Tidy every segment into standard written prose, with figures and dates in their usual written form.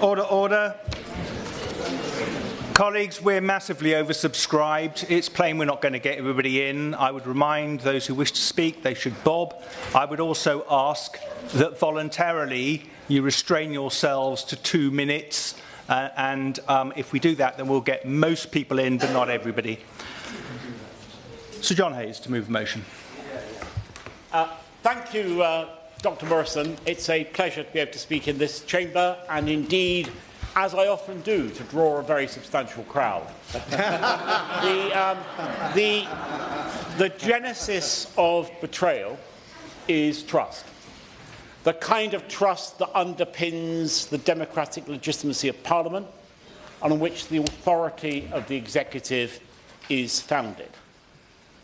Order, order. Colleagues, we're massively oversubscribed. It's plain we're not going to get everybody in. I would remind those who wish to speak they should bob. I would also ask that voluntarily you restrain yourselves to 2 minutes. If we do that, then we'll get most people in, but not everybody. Sir John Hayes to move the motion. Thank you, Dr. Morrison. It's a pleasure to be able to speak in this chamber, and indeed, as I often do, to draw a very substantial crowd. The genesis of betrayal is trust. The kind of trust that underpins the democratic legitimacy of Parliament and on which the authority of the executive is founded.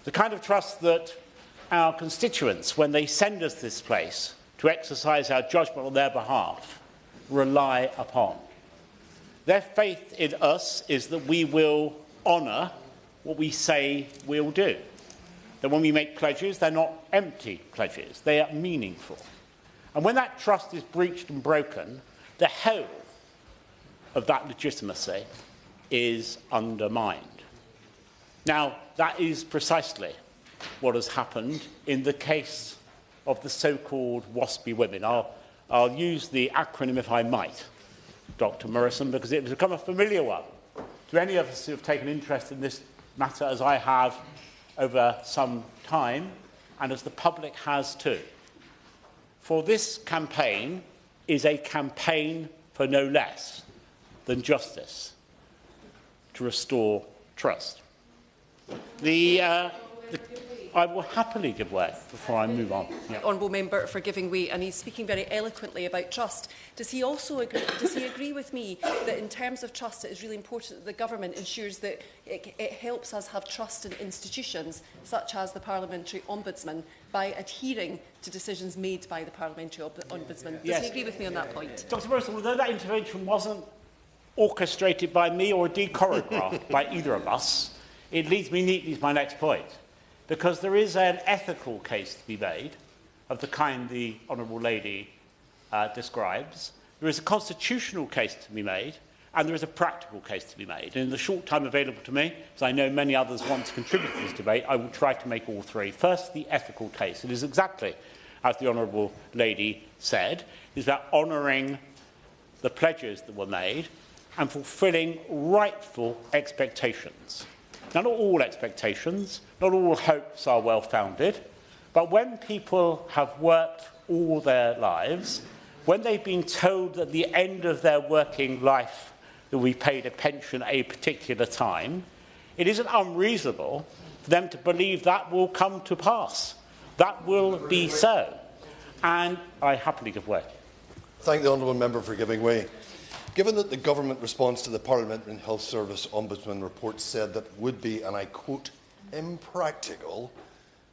The kind of trust that our constituents, when they send us this place to exercise our judgment on their behalf, rely upon. Their faith in us is that we will honour what we say we'll do. That when we make pledges, they're not empty pledges, they are meaningful. And when that trust is breached and broken, the whole of that legitimacy is undermined. Now, that is precisely what has happened in the case of the so-called WASPy women. I'll use the acronym if I might, Dr. Morrison, because it has become a familiar one to any of us who have taken interest in this matter, as I have over some time, and as the public has too. For this campaign is a campaign for no less than justice, to restore trust. I will happily give way before I move on. Yeah. Honourable Member for giving way, and he's speaking very eloquently about trust. Does he also agree with me that in terms of trust it is really important that the government ensures that it helps us have trust in institutions such as the Parliamentary Ombudsman by adhering to decisions made by the Parliamentary Ombudsman? Does he agree with me on that point? Dr. Morrison, although that intervention wasn't orchestrated by me or indeed choreographed by either of us, it leads me neatly to my next point. Because there is an ethical case to be made of the kind the Honourable Lady describes. There is a constitutional case to be made, and there is a practical case to be made. And in the short time available to me, as I know many others want to contribute to this debate, I will try to make all three. First, the ethical case. It is exactly as the Honourable Lady said. It is about honouring the pledges that were made and fulfilling rightful expectations. Now, not all expectations, not all hopes are well-founded, but when people have worked all their lives, when they've been told at the end of their working life that we paid a pension at a particular time, it isn't unreasonable for them to believe that will come to pass. That will be so. And I happily give way. Thank the honourable member for giving way. Given that the government response to the Parliamentary Health Service Ombudsman report said that would be, and I quote, impractical,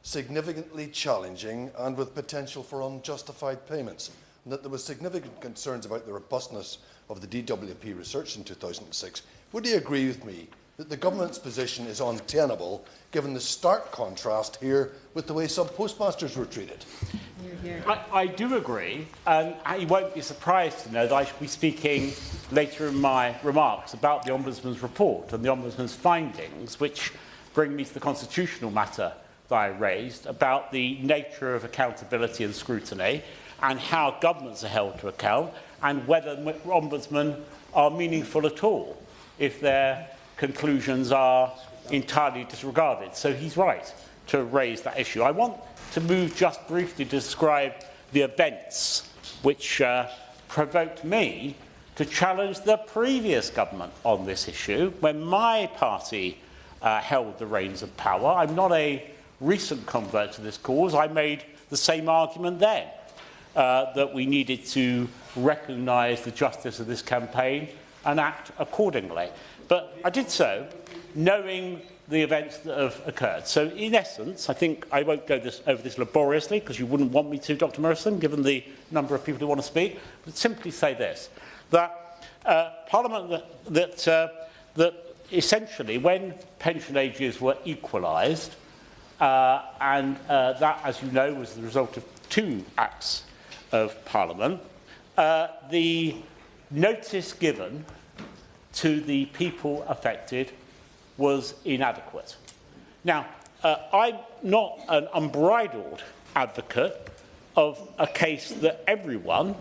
significantly challenging and with potential for unjustified payments, and that there was significant concerns about the robustness of the DWP research in 2006, would he agree with me that the government's position is untenable given the stark contrast here with the way sub-postmasters were treated? I do agree, and you won't be surprised to know that I shall be speaking later in my remarks about the Ombudsman's report and the Ombudsman's findings, which bring me to the constitutional matter that I raised about the nature of accountability and scrutiny and how governments are held to account and whether ombudsmen are meaningful at all if their conclusions are entirely disregarded. So he's right to raise that issue. I want to move just briefly to describe the events which provoked me to challenge the previous government on this issue when my party held the reins of power. I'm not a recent convert to this cause. I made the same argument then, that we needed to recognise the justice of this campaign and act accordingly. But I did so knowing the events that have occurred. So in essence, I think I won't go over this laboriously because you wouldn't want me to, Dr. Morrison, given the number of people who want to speak, but simply say this, that Parliament, that essentially when pension ages were equalised, and that, as you know, was the result of 2 acts of Parliament, the notice given to the people affected was inadequate. Now, I'm not an unbridled advocate of a case that every woman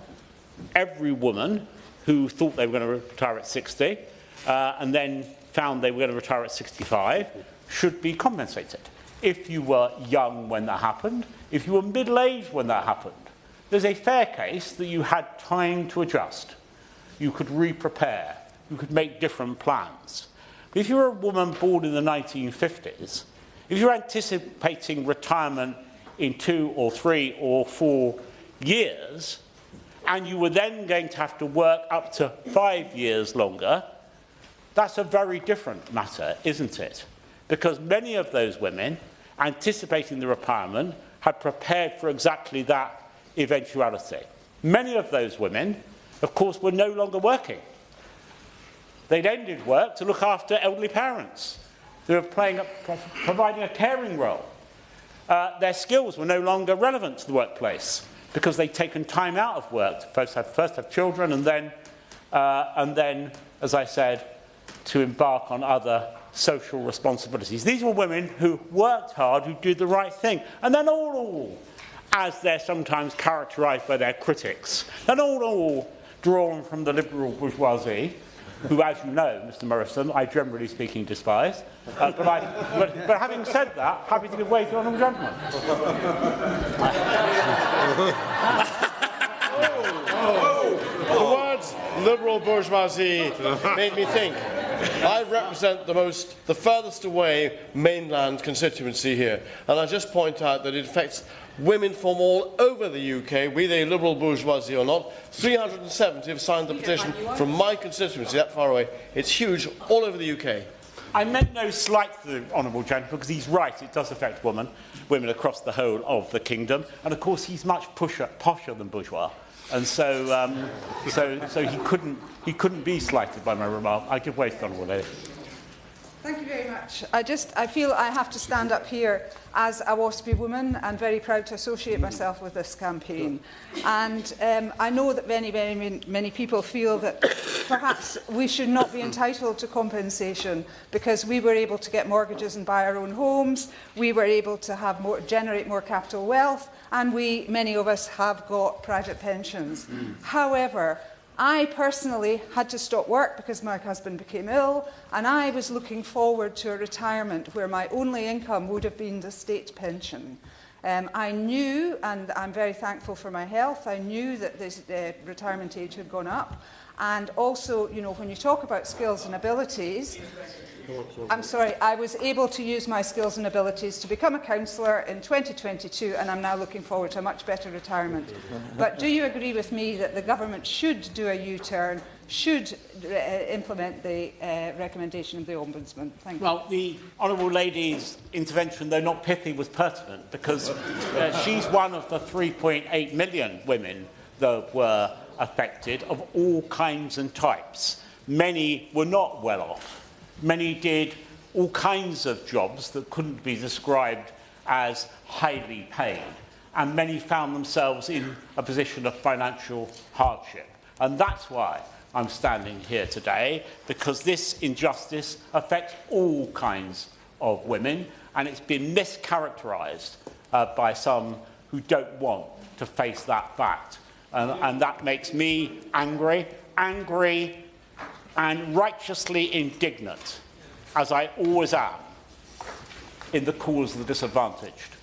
who thought they were going to retire at 60 and then found they were going to retire at 65 should be compensated. If you were young when that happened, if you were middle-aged when that happened, there's a fair case that you had time to adjust. You could re-prepare. You could make different plans. But if you're a woman born in the 1950s, if you're anticipating retirement in 2 or 3 or 4 years, and you were then going to have to work up to 5 years longer, that's a very different matter, isn't it? Because many of those women, anticipating the retirement, had prepared for exactly that eventuality. Many of those women, of course, were no longer working. They'd ended work to look after elderly parents. They were providing a caring role. Their skills were no longer relevant to the workplace because they'd taken time out of work to first have children and then, as I said, to embark on other social responsibilities. These were women who worked hard, who did the right thing. And then all, as they're sometimes characterised by their critics, then all drawn from the liberal bourgeoisie, who, as you know, Mr. Morrison, I generally speaking despise. But having said that, happy to give way to honourable gentlemen. The words liberal bourgeoisie made me think. I represent the furthest away mainland constituency here, and I just point out that it affects women from all over the UK, be they liberal bourgeoisie or not. 370 have signed the petition from my constituency, that far away. It's huge, all over the UK. I meant no slight to the honourable gentleman, because he's right, it does affect women across the whole of the kingdom, and of course he's much posher than bourgeois. And so he couldn't be slighted by my remark. I give way to the honourable lady. Thank you very much. I feel I have to stand up here as a WASPy woman and very proud to associate myself with this campaign. And I know that many people feel that perhaps we should not be entitled to compensation because we were able to get mortgages and buy our own homes, we were able to generate more capital wealth, and many of us have got private pensions. However, I personally had to stop work because my husband became ill, and I was looking forward to a retirement where my only income would have been the state pension. I knew, and I'm very thankful for my health, I knew that the retirement age had gone up. And also, you know, when you talk about skills and abilities, I was able to use my skills and abilities to become a councillor in 2022, and I'm now looking forward to a much better retirement. But do you agree with me that the government should do a U-turn, should implement the recommendation of the Ombudsman? Thank you. Well, the honourable lady's intervention, though not pithy, was pertinent, because she's one of the 3.8 million women that were affected of all kinds and types. Many were not well off. Many did all kinds of jobs that couldn't be described as highly paid, and many found themselves in a position of financial hardship. And that's why I'm standing here today, because this injustice affects all kinds of women, and it's been mischaracterised by some who don't want to face that fact. And that makes me angry and righteously indignant, as I always am, in the cause of the disadvantaged.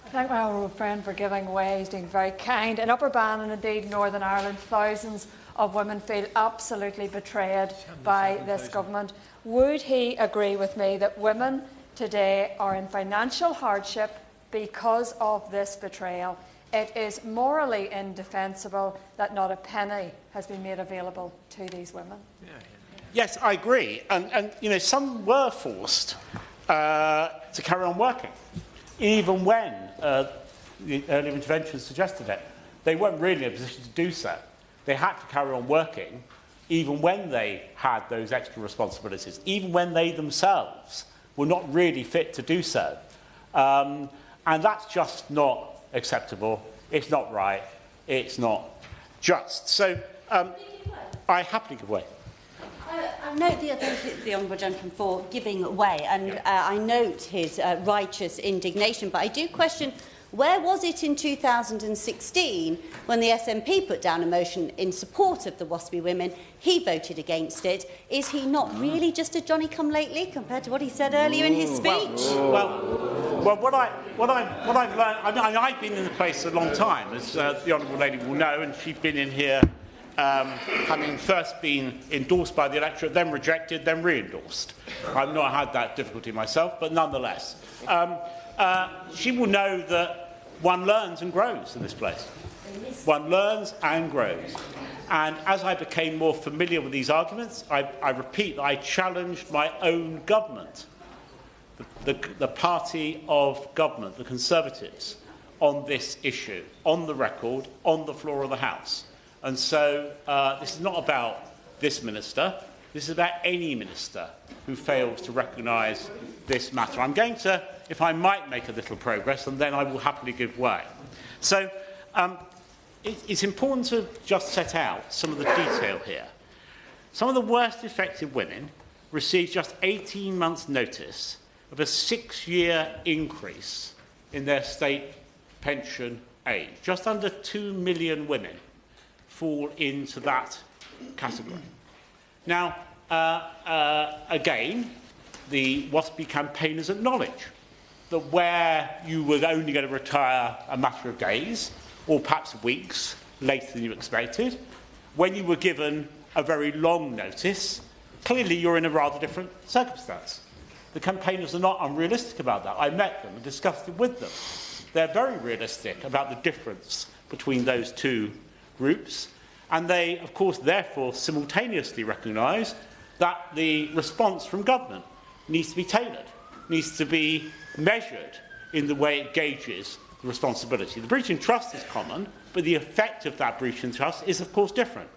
I thank my honourable friend for giving way. He's being very kind. In Upper Bann and indeed Northern Ireland, thousands of women feel absolutely betrayed by this government. Would he agree with me that women today are in financial hardship because of this betrayal? It is morally indefensible that not a penny has been made available to these women. Yes, I agree. And you know, some were forced to carry on working, even when the earlier intervention suggested it. They weren't really in a position to do so. They had to carry on working, even when they had those extra responsibilities, even when they themselves were not really fit to do so. And that's just not acceptable. It's not right. It's not just. So I happily give way. I note the Honourable Gentleman for giving way, and I note his righteous indignation, but I do question, where was it in 2016 when the SNP put down a motion in support of the WASPI women? He voted against it. Is he not really just a Johnny-come-lately compared to what he said earlier in his speech? Well, what I've learned, I mean, I've been in the place a long time, as the Honourable Lady will know, and she's been in here having first been endorsed by the electorate, then rejected, then re-endorsed. I've not had that difficulty myself, but nonetheless. She will know that one learns and grows in this place. One learns and grows. And as I became more familiar with these arguments, I repeat that I challenged my own government, the party of government, the Conservatives, on this issue, on the record, on the floor of the House. And so this is not about this minister. This is about any minister who fails to recognise this matter. I'm going to, if I might, make a little progress, and then I will happily give way. So it's important to just set out some of the detail here. Some of the worst affected women received just 18 months' notice of a 6-year increase in their state pension age. Just under 2 million women fall into that category. Now, again, the WASPI campaigners acknowledge that where you were only going to retire a matter of days, or perhaps weeks later than you expected, when you were given a very long notice, clearly you're in a rather different circumstance. The campaigners are not unrealistic about that. I met them and discussed it with them. They're very realistic about the difference between those two groups, and they, of course, therefore simultaneously recognise that the response from government needs to be tailored, needs to be measured in the way it gauges the responsibility. The breach in trust is common, but the effect of that breach in trust is, of course, different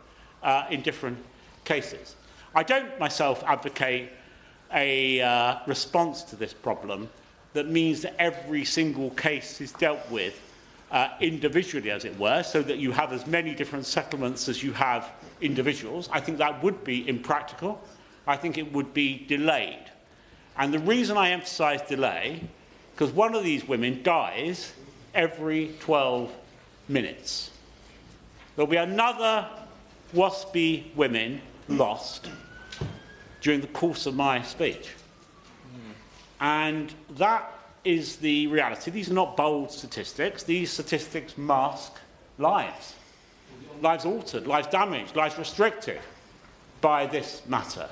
in different cases. I don't myself advocate a response to this problem that means that every single case is dealt with individually, as it were, so that you have as many different settlements as you have individuals. I think that would be impractical. I think it would be delayed. And the reason I emphasise delay, because one of these women dies every 12 minutes. There'll be another WASPI women lost during the course of my speech. And that is the reality. These are not bold statistics. These statistics mask lives. Lives altered, lives damaged, lives restricted by this matter.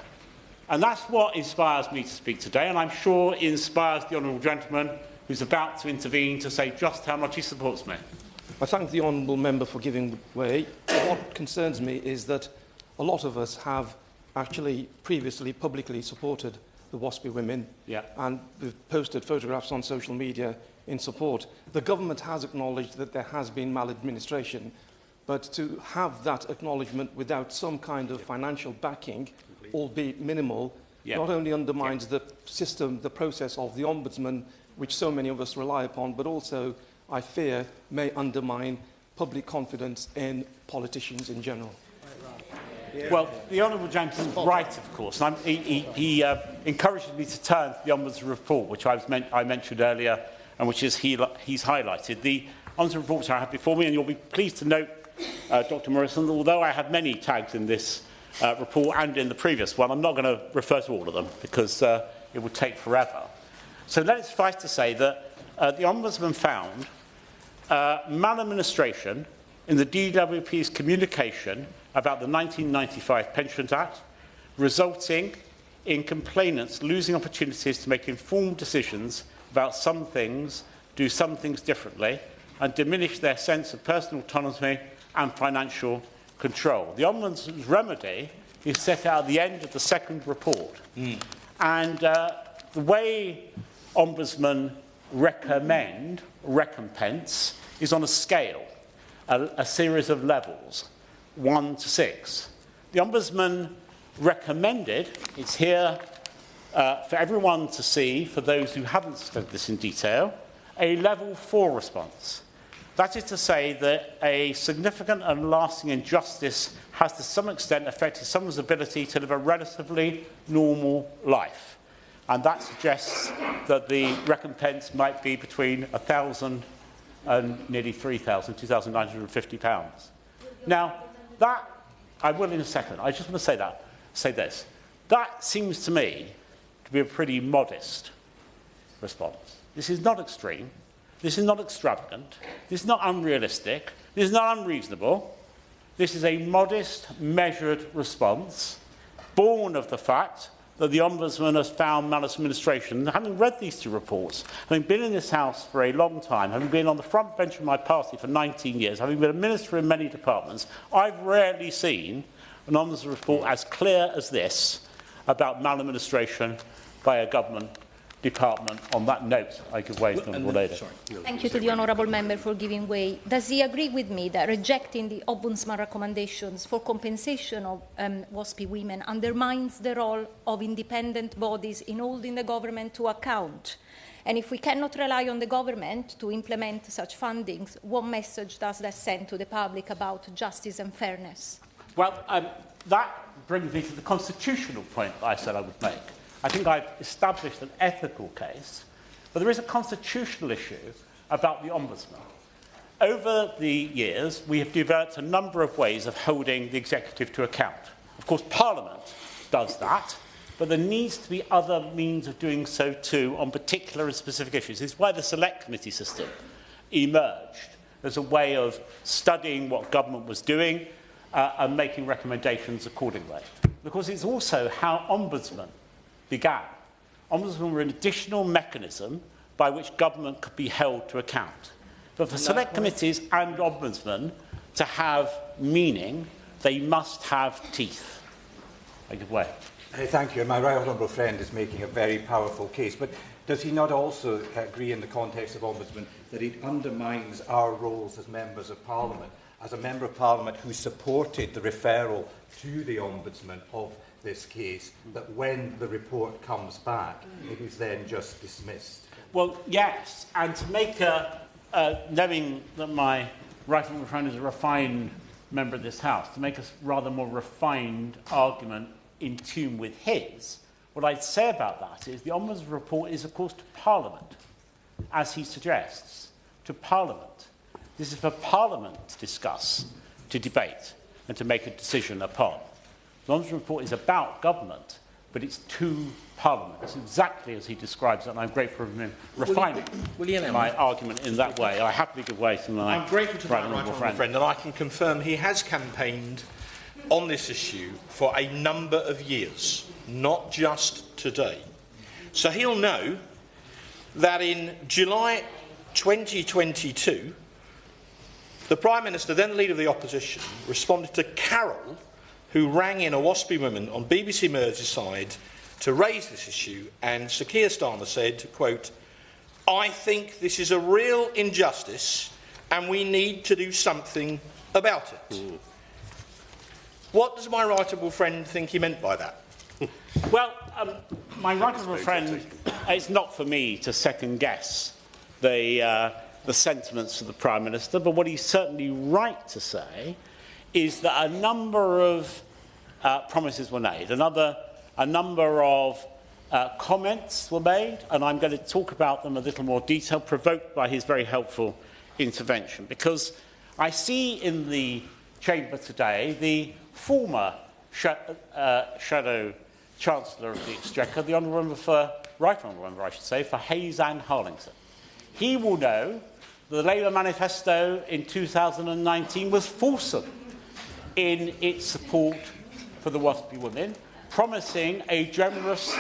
And that's what inspires me to speak today, and I'm sure it inspires the Honourable Gentleman who's about to intervene to say just how much he supports me. I thank the Honourable Member for giving way. What concerns me is that a lot of us have actually previously publicly supported the WASPI women, and we've posted photographs on social media in support. The government has acknowledged that there has been maladministration, but to have that acknowledgement without some kind of financial backing, albeit minimal, not only undermines the system, the process of the Ombudsman, which so many of us rely upon, but also, I fear, may undermine public confidence in politicians in general. Well, the Honourable Gentleman is right, of course. And he encourages me to turn to the Ombudsman report, which I mentioned earlier, and which is he's highlighted. The Ombudsman report which I have before me, and you'll be pleased to note, Dr. Morrison, although I have many tags in this report and in the previous one, I'm not going to refer to all of them because it would take forever. So let it suffice to say that the Ombudsman found maladministration in the DWP's communication about the 1995 Pensions Act, resulting in complainants losing opportunities to make informed decisions about some things, do some things differently, and diminish their sense of personal autonomy and financial control. The Ombudsman's remedy is set out at the end of the second report. And the way Ombudsman recompense is on a scale, a series of levels, 1 to 6. The Ombudsman recommended, it's here for everyone to see, for those who haven't studied this in detail, a level 4 response. That is to say that a significant and lasting injustice has to some extent affected someone's ability to live a relatively normal life. And that suggests that the recompense might be between £1,000 and nearly £3,000, £2,950. Now, that, I will in a second, I just want to say this. That seems to me to be a pretty modest response. This is not extreme. This is not extravagant. This is not unrealistic. This is not unreasonable. This is a modest, measured response, born of the fact that the Ombudsman has found maladministration. Having read these two reports, having been in this House for a long time, having been on the front bench of my party for 19 years, having been a minister in many departments, I've rarely seen an Ombudsman report as clear as this about maladministration by a government department. On that note, I give way to the Honourable Lady. Thank you to the Honourable Member for giving way. Does he agree with me that rejecting the Ombudsman recommendations for compensation of WASPI women undermines the role of independent bodies in holding the government to account? And if we cannot rely on the government to implement such fundings, what message does that send to the public about justice and fairness? Well, that brings me to the constitutional point I said I would make. I think I've established an ethical case, but there is a constitutional issue about the Ombudsman. Over the years, we have developed a number of ways of holding the executive to account. Of course, Parliament does that, but there needs to be other means of doing so too on particular and specific issues. This is why the Select Committee system emerged as a way of studying what government was doing and making recommendations accordingly. Because it's also how Ombudsmen began. Ombudsmen were an additional mechanism by which government could be held to account. But for select committees and Ombudsmen to have meaning, they must have teeth. I give way. Thank you. My right honourable friend is making a very powerful case. But does he not also agree in the context of Ombudsman that it undermines our roles as members of Parliament, as a member of Parliament who supported the referral to the Ombudsman of this case, that when the report comes back, it is then just dismissed? Well, yes, and to make knowing that my right honourable friend is a refined member of this House, to make a rather more refined argument in tune with his, what I'd say about that is the Ombudsman report is, of course, to Parliament, as he suggests, to Parliament. This is for Parliament to discuss, to debate, and to make a decision upon. The Ombudsman report is about government, but it's to Parliament. It's exactly as he describes it, and I'm grateful for him refining my argument in that way. I happily give way to my I'm grateful to my right honourable friend, and I can confirm he has campaigned on this issue for a number of years, not just today. So he'll know that in July 2022, the Prime Minister, then the Leader of the Opposition, responded to Carol, who rang in a WASPI woman on BBC Merseyside to raise this issue, and Sir Keir Starmer said, quote, "I think this is a real injustice and we need to do something about it." What does my right honourable friend think he meant by that? Well, my right honourable friend, it's not for me to second-guess the sentiments of the Prime Minister, but what he's certainly right to say is that a number of promises were made, a number of comments were made, and I'm going to talk about them in a little more detail, provoked by his very helpful intervention, because I see in the chamber today the former Shadow Chancellor of the Exchequer, the Honourable Member for, Right Honourable Member, I should say, for Hayes and Harlington. He will know that the Labour manifesto in 2019 was fulsome in its support for the WASPI women, promising a generous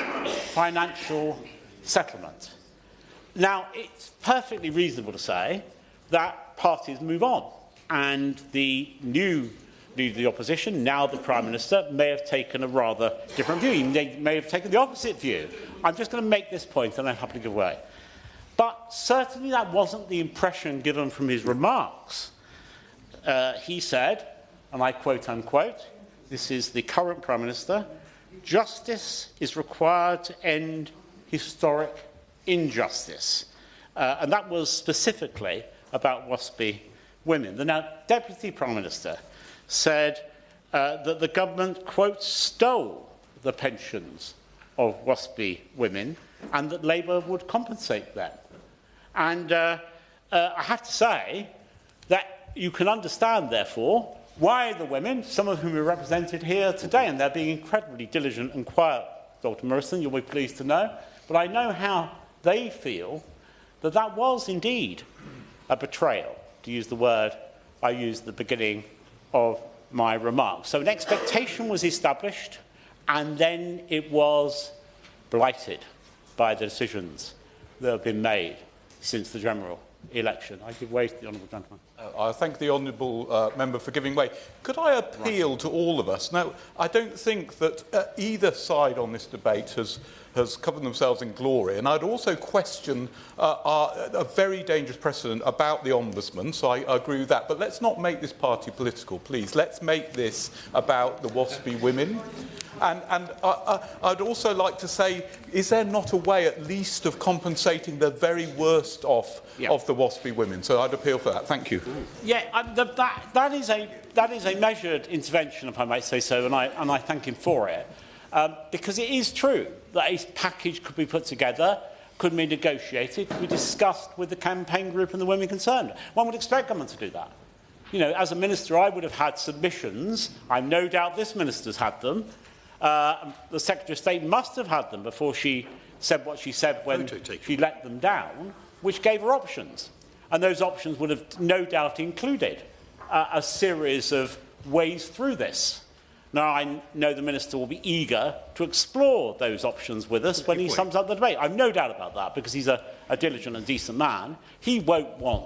financial settlement. Now, it's perfectly reasonable to say that parties move on, and the new Leader of the Opposition, now the Prime Minister, may have taken a rather different view. He may have taken the opposite view. I'm just going to make this point, and I'm happy to give way. But certainly that wasn't the impression given from his remarks. He said, and I quote unquote, this is the current Prime Minister, "Justice is required to end historic injustice." And that was specifically about WASPy women. The now Deputy Prime Minister said that the government, quote, stole the pensions of WASPy women and that Labour would compensate them. And I have to say that you can understand, therefore, why the women, some of whom are represented here today, and they're being incredibly diligent and quiet, Dr. Morrison, you'll be pleased to know, but I know how they feel that that was indeed a betrayal, to use the word I used at the beginning of my remarks. So an expectation was established, and then it was blighted by the decisions that have been made since the general election. I give way to the honourable gentleman. I thank the honourable member for giving way. Could I appeal to all of us? Now, I don't think that either side on this debate has covered themselves in glory, and I'd also question a very dangerous precedent about the Ombudsman, so I agree with that. But let's not make this party political, please. Let's make this about the WASPy women. And I'd also like to say, is there not a way at least of compensating the very worst off of the WASPy women? So I'd appeal for that. Thank you. Yeah, that is a measured intervention, if I might say so, and I thank him for it. Because it is true that a package could be put together, could be negotiated, could be discussed with the campaign group and the women concerned. One would expect government to do that. You know, as a minister, I would have had submissions. I no doubt this minister's had them. The Secretary of State must have had them before she said what she said when she let them down, which gave her options. And those options would have no doubt included a series of ways through this. Now, I know the Minister will be eager to explore those options with us when he sums up the debate. I've no doubt about that, because he's a diligent and decent man. He won't want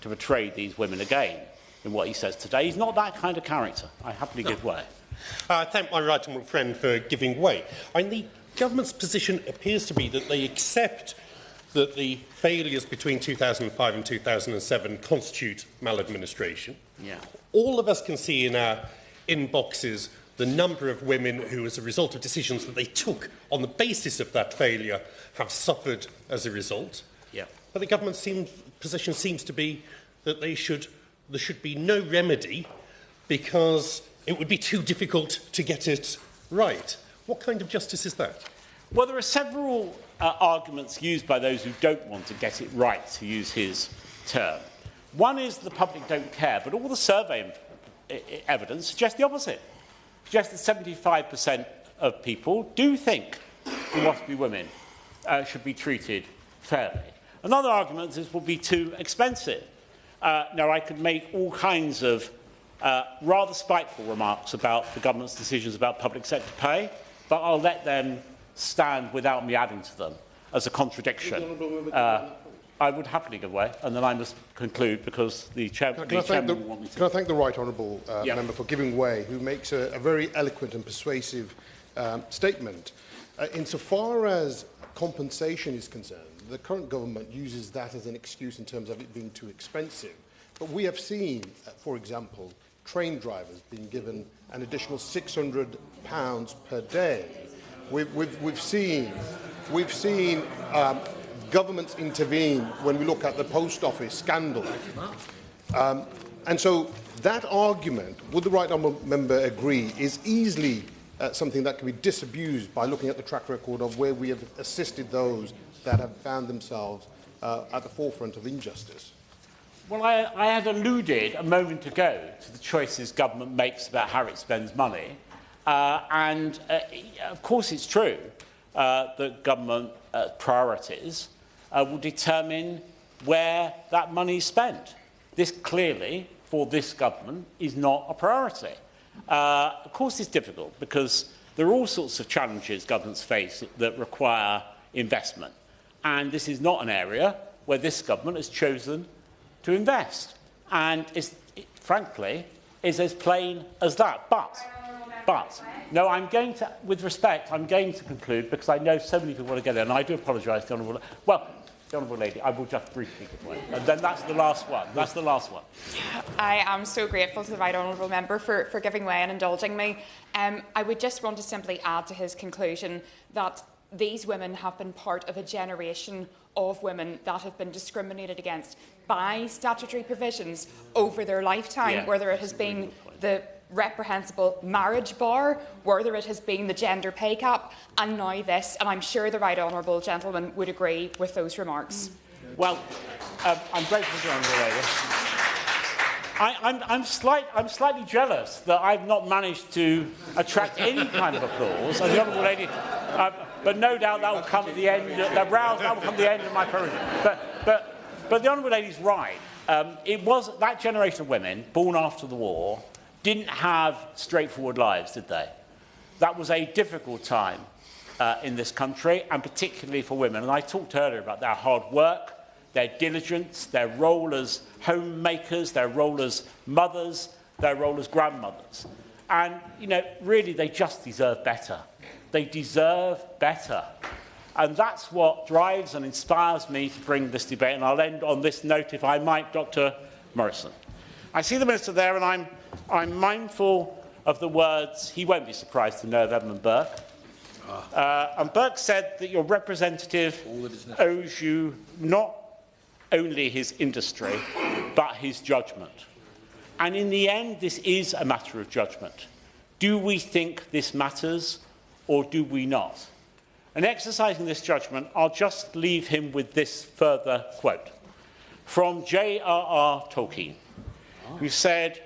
to betray these women again in what he says today. He's not that kind of character. I happily give way. I thank my right honourable friend for giving way. The government's position appears to be that they accept that the failures between 2005 and 2007 constitute maladministration. Yeah. All of us can see in our inboxes the number of women who, as a result of decisions that they took on the basis of that failure, have suffered as a result. Yeah. But the government's position seems to be that there should be no remedy because it would be too difficult to get it right. What kind of justice is that? Well, there are several arguments used by those who don't want to get it right, to use his term. One is the public don't care, but all the survey evidence suggests the opposite. Suggests that 75% of people do think the WASPy women should be treated fairly. Another argument is it will be too expensive. Now, I could make all kinds of rather spiteful remarks about the government's decisions about public sector pay, but I'll let them stand without me adding to them as a contradiction. I would happily give way, and then I must conclude because the chairman will want me to. Can I thank the right honourable member for giving way, who makes a very eloquent and persuasive statement. Insofar as compensation is concerned, the current government uses that as an excuse in terms of it being too expensive. But we have seen, for example, train drivers being given an additional £600 per day. We've seen governments intervene when we look at the post office scandal. And so that argument, would the right honourable member agree, is easily something that can be disabused by looking at the track record of where we have assisted those that have found themselves at the forefront of injustice? Well, I had alluded a moment ago to the choices government makes about how it spends money. Of course, it's true that government priorities will determine where that money is spent. This clearly, for this government, is not a priority. Of course, it's difficult because there are all sorts of challenges governments face that require investment. And this is not an area where this government has chosen to invest. And frankly, is as plain as that. But, no, I'm going to, with respect, I'm going to conclude because I know so many people want to get there, and I do apologise to the Honourable... Well, the Honourable Lady, I will just briefly give way. And then that's the last one. That's the last one. I am so grateful to the right honourable member for giving way and indulging me. I would just want to simply add to his conclusion that these women have been part of a generation of women that have been discriminated against by statutory provisions over their lifetime, whether it has been the reprehensible marriage bar, whether it has been the gender pay cap, and now this, and I'm sure the right honourable gentleman would agree with those remarks. Well, I'm grateful to the honourable lady. I'm slightly jealous that I've not managed to attract any kind of applause, and the honourable lady. But no doubt that will come at the end. That will come at the end of my program. But the honourable lady's right. It was that generation of women born after the war didn't have straightforward lives, did they? That was a difficult time in this country, and particularly for women. And I talked earlier about their hard work, their diligence, their role as homemakers, their role as mothers, their role as grandmothers. And, you know, really, they just deserve better. They deserve better. And that's what drives and inspires me to bring this debate. And I'll end on this note, if I might, Dr. Morrison. I see the Minister there, and I'm mindful of the words, he won't be surprised to know, of Edmund Burke. And Burke said that your representative owes you not only his industry, but his judgment. And in the end, this is a matter of judgment. Do we think this matters, or do we not? And exercising this judgment, I'll just leave him with this further quote from J.R.R. Tolkien, who said,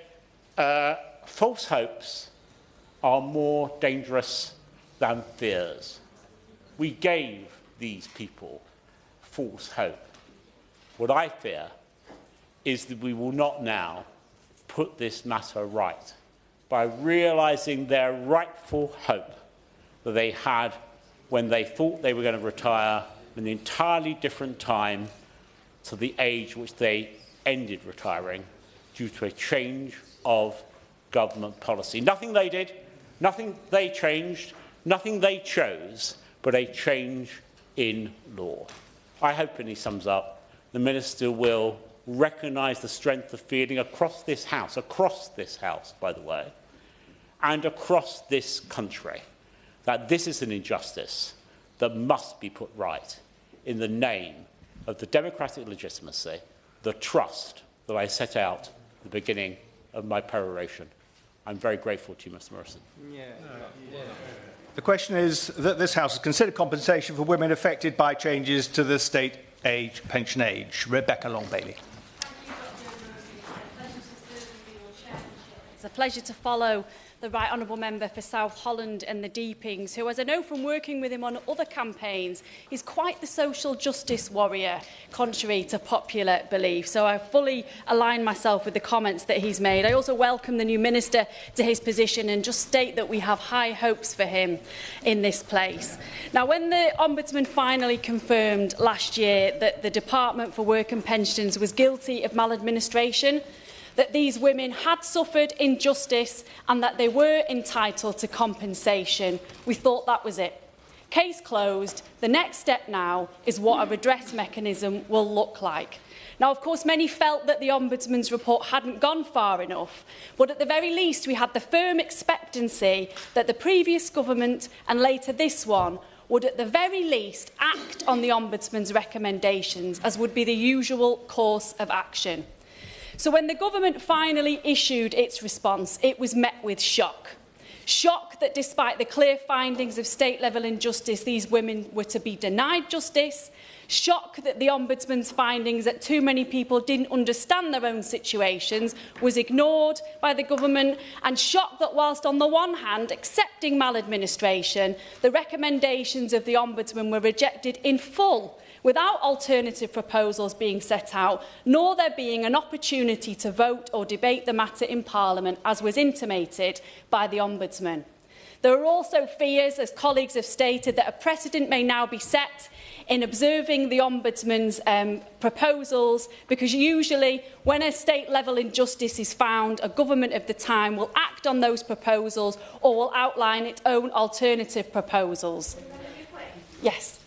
false hopes are more dangerous than fears. We gave these people false hope. What I fear is that we will not now put this matter right by realising their rightful hope that they had when they thought they were going to retire at an entirely different time to the age which they ended retiring due to a change of government policy. Nothing they did, nothing they changed, nothing they chose, but a change in law. I hope, and he sums up, the Minister will recognise the strength of feeling across this House, by the way, and across this country, that this is an injustice that must be put right in the name of the democratic legitimacy, the trust that I set out at the beginning of my peroration. I'm very grateful to you, Mr. Morrison. The question is that this House has considered compensation for women affected by changes to the state age pension age. Rebecca Long-Bailey. It's a pleasure to follow the Right Honourable Member for South Holland and the Deepings, who, as I know from working with him on other campaigns, is quite the social justice warrior, contrary to popular belief. So I fully align myself with the comments that he's made. I also welcome the new Minister to his position and just state that we have high hopes for him in this place. Now, when the Ombudsman finally confirmed last year that the Department for Work and Pensions was guilty of maladministration, that these women had suffered injustice and that they were entitled to compensation, we thought that was it. Case closed. The next step now is what a redress mechanism will look like. Now, of course, many felt that the Ombudsman's report hadn't gone far enough, but at the very least we had the firm expectancy that the previous government and later this one would at the very least act on the Ombudsman's recommendations, as would be the usual course of action. So when the government finally issued its response, it was met with shock. Shock that despite the clear findings of state-level injustice, these women were to be denied justice. Shock that the Ombudsman's findings that too many people didn't understand their own situations was ignored by the government. And shock that whilst on the one hand accepting maladministration, the recommendations of the Ombudsman were rejected in full, without alternative proposals being set out, nor there being an opportunity to vote or debate the matter in Parliament, as was intimated by the Ombudsman. There are also fears, as colleagues have stated, that a precedent may now be set in observing the Ombudsman's proposals, because usually when a state-level injustice is found, a government of the time will act on those proposals or will outline its own alternative proposals. Yes.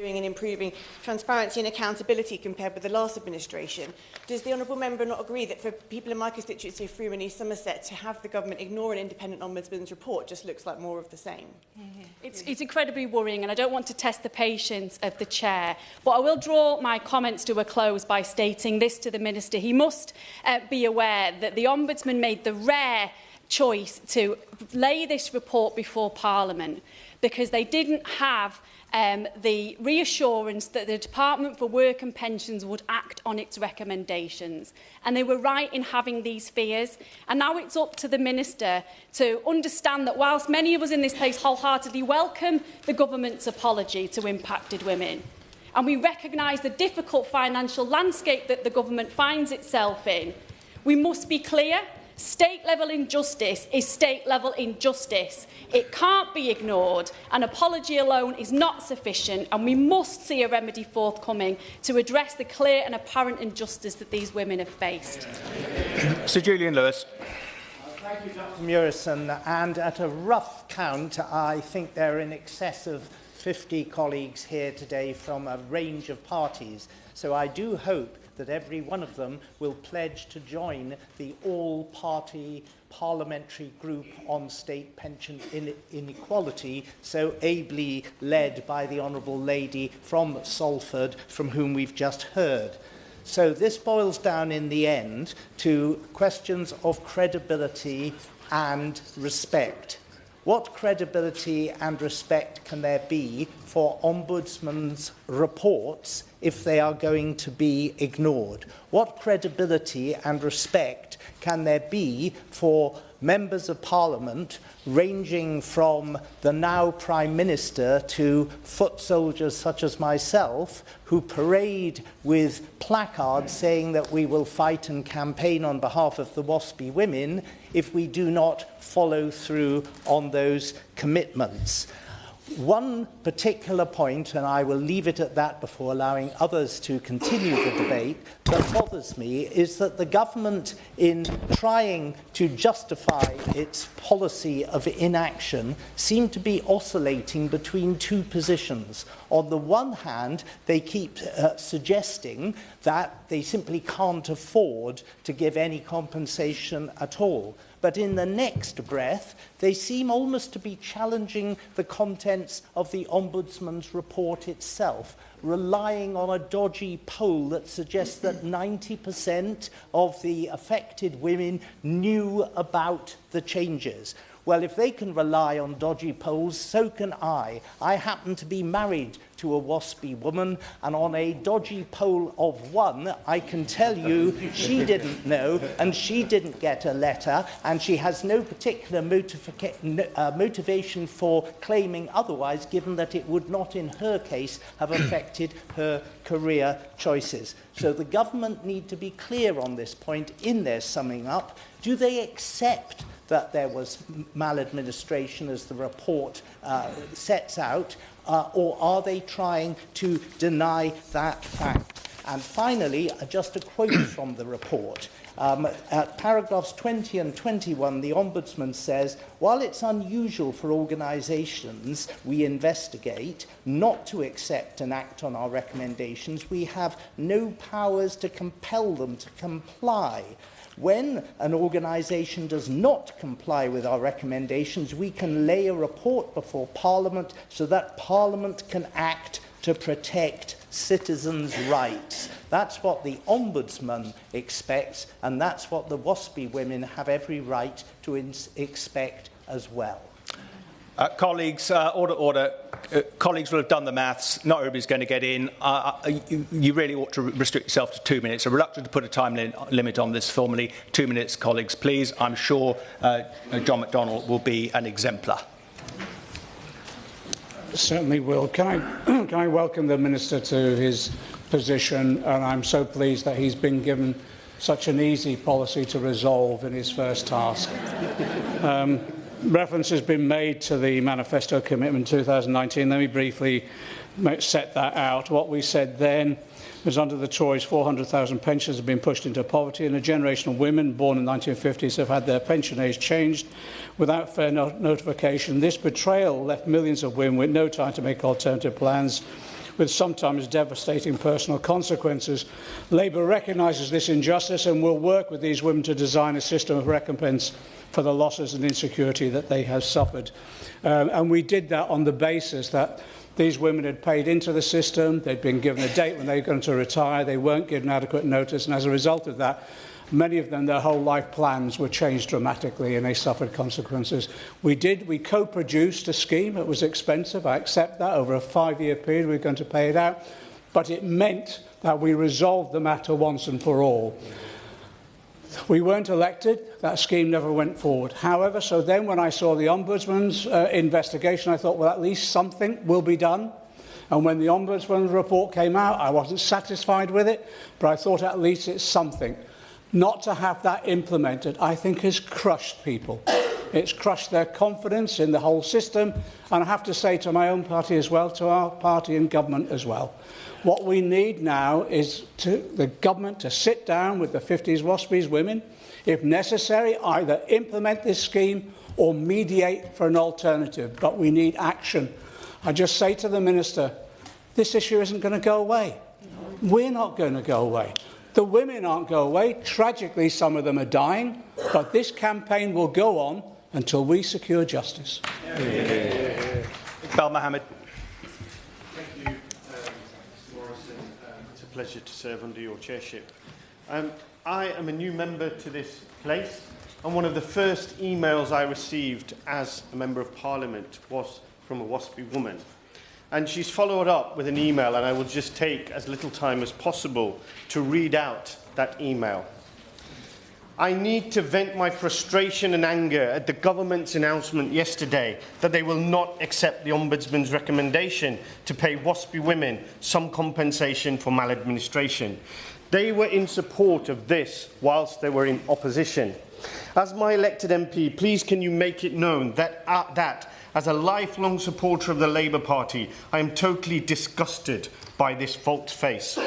doing in improving transparency and accountability compared with the last administration. Does the honourable member not agree that for people in my constituency of Freeman East Somerset to have the government ignore an independent ombudsman's report just looks like more of the same? It's incredibly worrying, and I don't want to test the patience of the chair, but I will draw my comments to a close by stating this to the Minister. He must be aware that the Ombudsman made the rare choice to lay this report before Parliament because they didn't have the reassurance that the Department for Work and Pensions would act on its recommendations. And they were right in having these fears. And now it's up to the Minister to understand that whilst many of us in this place wholeheartedly welcome the government's apology to impacted women, and we recognise the difficult financial landscape that the government finds itself in, we must be clear. State-level injustice is state-level injustice. It can't be ignored. An apology alone is not sufficient, and we must see a remedy forthcoming to address the clear and apparent injustice that these women have faced. Sir Julian Lewis. Thank you, Dr Murison. And at a rough count, I think there are in excess of 50 colleagues here today from a range of parties. So I do hope that every one of them will pledge to join the all-party parliamentary group on state pension inequality, so ably led by the Honourable Lady from Salford, from whom we've just heard. So this boils down in the end to questions of credibility and respect. What credibility and respect can there be for Ombudsman's reports if they are going to be ignored? What credibility and respect can there be for members of Parliament, ranging from the now Prime Minister to foot soldiers such as myself, who parade with placards saying that we will fight and campaign on behalf of the WASPI women if we do not follow through on those commitments? One particular point, and I will leave it at that before allowing others to continue the debate, that bothers me is that the government, in trying to justify its policy of inaction, seem to be oscillating between two positions. On the one hand, they keep suggesting that they simply can't afford to give any compensation at all. But in the next breath, they seem almost to be challenging the contents of the Ombudsman's report itself, relying on a dodgy poll that suggests that 90% of the affected women knew about the changes. Well, if they can rely on dodgy polls, so can I. I happen to be married to a WASPI woman, and on a dodgy poll of 1, I can tell you she didn't know, and she didn't get a letter, and she has no particular motivation for claiming otherwise, given that it would not, in her case, have affected her career choices. So the government need to be clear on this point in their summing up. Do they accept that there was maladministration, as the report sets out, or are they trying to deny that fact? And finally, just a quote from the report. At paragraphs 20 and 21, the Ombudsman says, while it's unusual for organisations we investigate not to accept and act on our recommendations, we have no powers to compel them to comply. When an organisation does not comply with our recommendations, we can lay a report before Parliament so that Parliament can act to protect citizens' rights. That's what the Ombudsman expects, and that's what the WASPI women have every right to expect as well. Colleagues, order. Colleagues will have done the maths. Not everybody's going to get in. You really ought to restrict yourself to 2 minutes. I'm reluctant to put a time limit on this formally. 2 minutes, colleagues, please. I'm sure John McDonnell will be an exemplar. Certainly will. Can I welcome the Minister to his position, and I'm so pleased that he's been given such an easy policy to resolve in his first task. Reference has been made to the manifesto commitment 2019. Let me briefly set that out. What we said then was under the Tories, 400,000 pensioners have been pushed into poverty, and a generation of women born in the 1950s have had their pension age changed without fair notification. This betrayal left millions of women with no time to make alternative plans. with sometimes devastating personal consequences. Labour recognises this injustice and will work with these women to design a system of recompense for the losses and insecurity that they have suffered. And we did that on the basis that these women had paid into the system, they'd been given a date when they were going to retire, they weren't given adequate notice, and as a result of that, many of them, their whole life plans were changed dramatically and they suffered consequences. We co-produced a scheme. It was expensive. I accept that. Over a 5-year period, we're going to pay it out. But it meant that we resolved the matter once and for all. We weren't elected. That scheme never went forward. However, so then when I saw the Ombudsman's investigation, I thought, well, at least something will be done. And when the Ombudsman's report came out, I wasn't satisfied with it, but I thought at least it's something. Not to have that implemented, I think, has crushed people. It's crushed their confidence in the whole system. And I have to say to my own party as well, to our party and government as well, what we need now is the government to sit down with the 50s WASPIs women, if necessary, either implement this scheme or mediate for an alternative. But we need action. I just say to the Minister, this issue isn't going to go away. We're not going to go away. The women aren't going away. Tragically, some of them are dying. But this campaign will go on until we secure justice. Bal Mohammed. Thank you, Mr Morrison. It's a pleasure to serve under your chairship. I am a new member to this place, and one of the first emails I received as a Member of Parliament was from a WASPI woman. And she's followed up with an email, and I will just take as little time as possible to read out that email. I need to vent my frustration and anger at the government's announcement yesterday that they will not accept the Ombudsman's recommendation to pay WASPI women some compensation for maladministration. They were in support of this whilst they were in opposition. As my elected MP, please can you make it known that as a lifelong supporter of the Labour Party, I am totally disgusted by this false-face.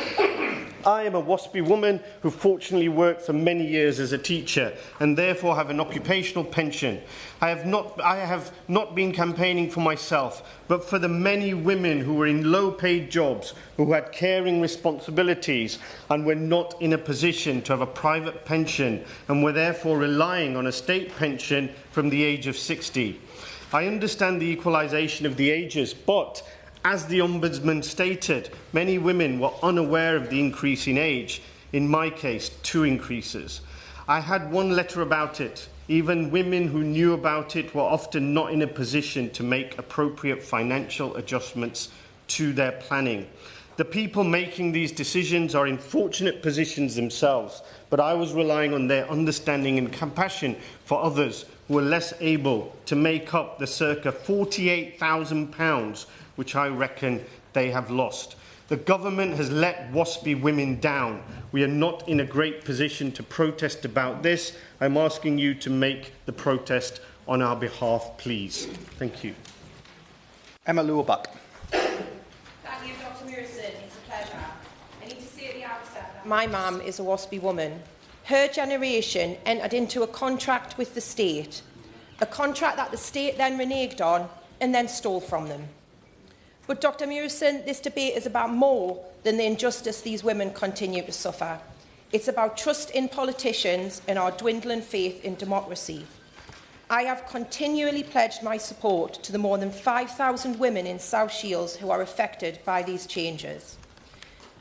I am a WASPI woman who fortunately worked for many years as a teacher and therefore have an occupational pension. I have not been campaigning for myself, but for the many women who were in low-paid jobs, who had caring responsibilities and were not in a position to have a private pension and were therefore relying on a state pension from the age of 60. I understand the equalisation of the ages, but as the Ombudsman stated, many women were unaware of the increase in age. In my case, 2 increases. I had one letter about it. Even women who knew about it were often not in a position to make appropriate financial adjustments to their planning. The people making these decisions are in fortunate positions themselves, but I was relying on their understanding and compassion for others who were less able to make up the circa £48,000 which I reckon they have lost. The government has let WASPI women down. We are not in a great position to protest about this. I'm asking you to make the protest on our behalf, please. Thank you. Emma Lewelbuck. Thank you, Dr Morrison. It's a pleasure. I need to say at the outset that my mum is a WASPI woman. Her generation entered into a contract with the state, a contract that the state then reneged on and then stole from them. But, Dr Morrison, this debate is about more than the injustice these women continue to suffer. It's about trust in politicians and our dwindling faith in democracy. I have continually pledged my support to the more than 5,000 women in South Shields who are affected by these changes.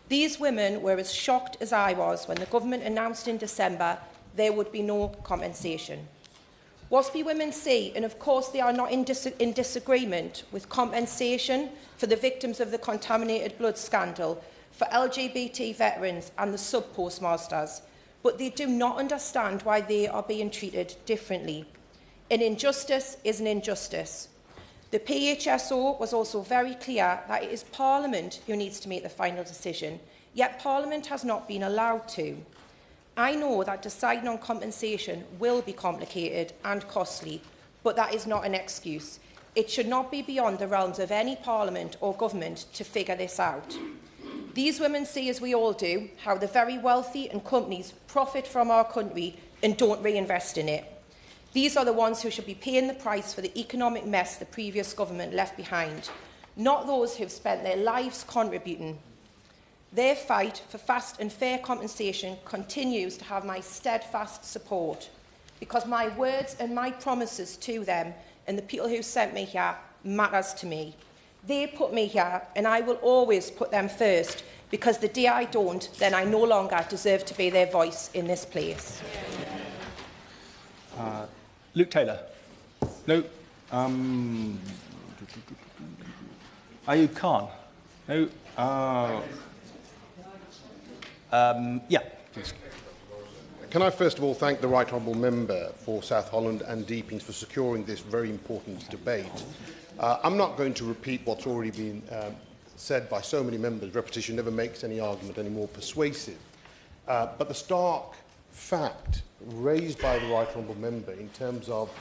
These women were as shocked as I was when the government announced in December there would be no compensation. WASPI women see, and of course they are not in disagreement with compensation for the victims of the contaminated blood scandal, for LGBT veterans and the sub-postmasters, but they do not understand why they are being treated differently. An injustice is an injustice. The PHSO was also very clear that it is Parliament who needs to make the final decision, yet Parliament has not been allowed to. I know that deciding on compensation will be complicated and costly, but that is not an excuse. It should not be beyond the realms of any Parliament or government to figure this out. These women see, as we all do, how the very wealthy and companies profit from our country and don't reinvest in it. These are the ones who should be paying the price for the economic mess the previous government left behind. not those who have spent their lives contributing. Their fight for fast and fair compensation continues to have my steadfast support, because my words and my promises to them and the people who sent me here matters to me. They put me here, and I will always put them first, because the day I don't, then I no longer deserve to be their voice in this place. Luke Taylor. No. Ayub Khan. No. Yeah, please. Can I first of all thank the Right Honourable Member for South Holland and Deepings for securing this very important debate. I'm not going to repeat what's already been said by so many members. Repetition never makes any argument any more persuasive. But the stark fact raised by the Right Honourable Member in terms of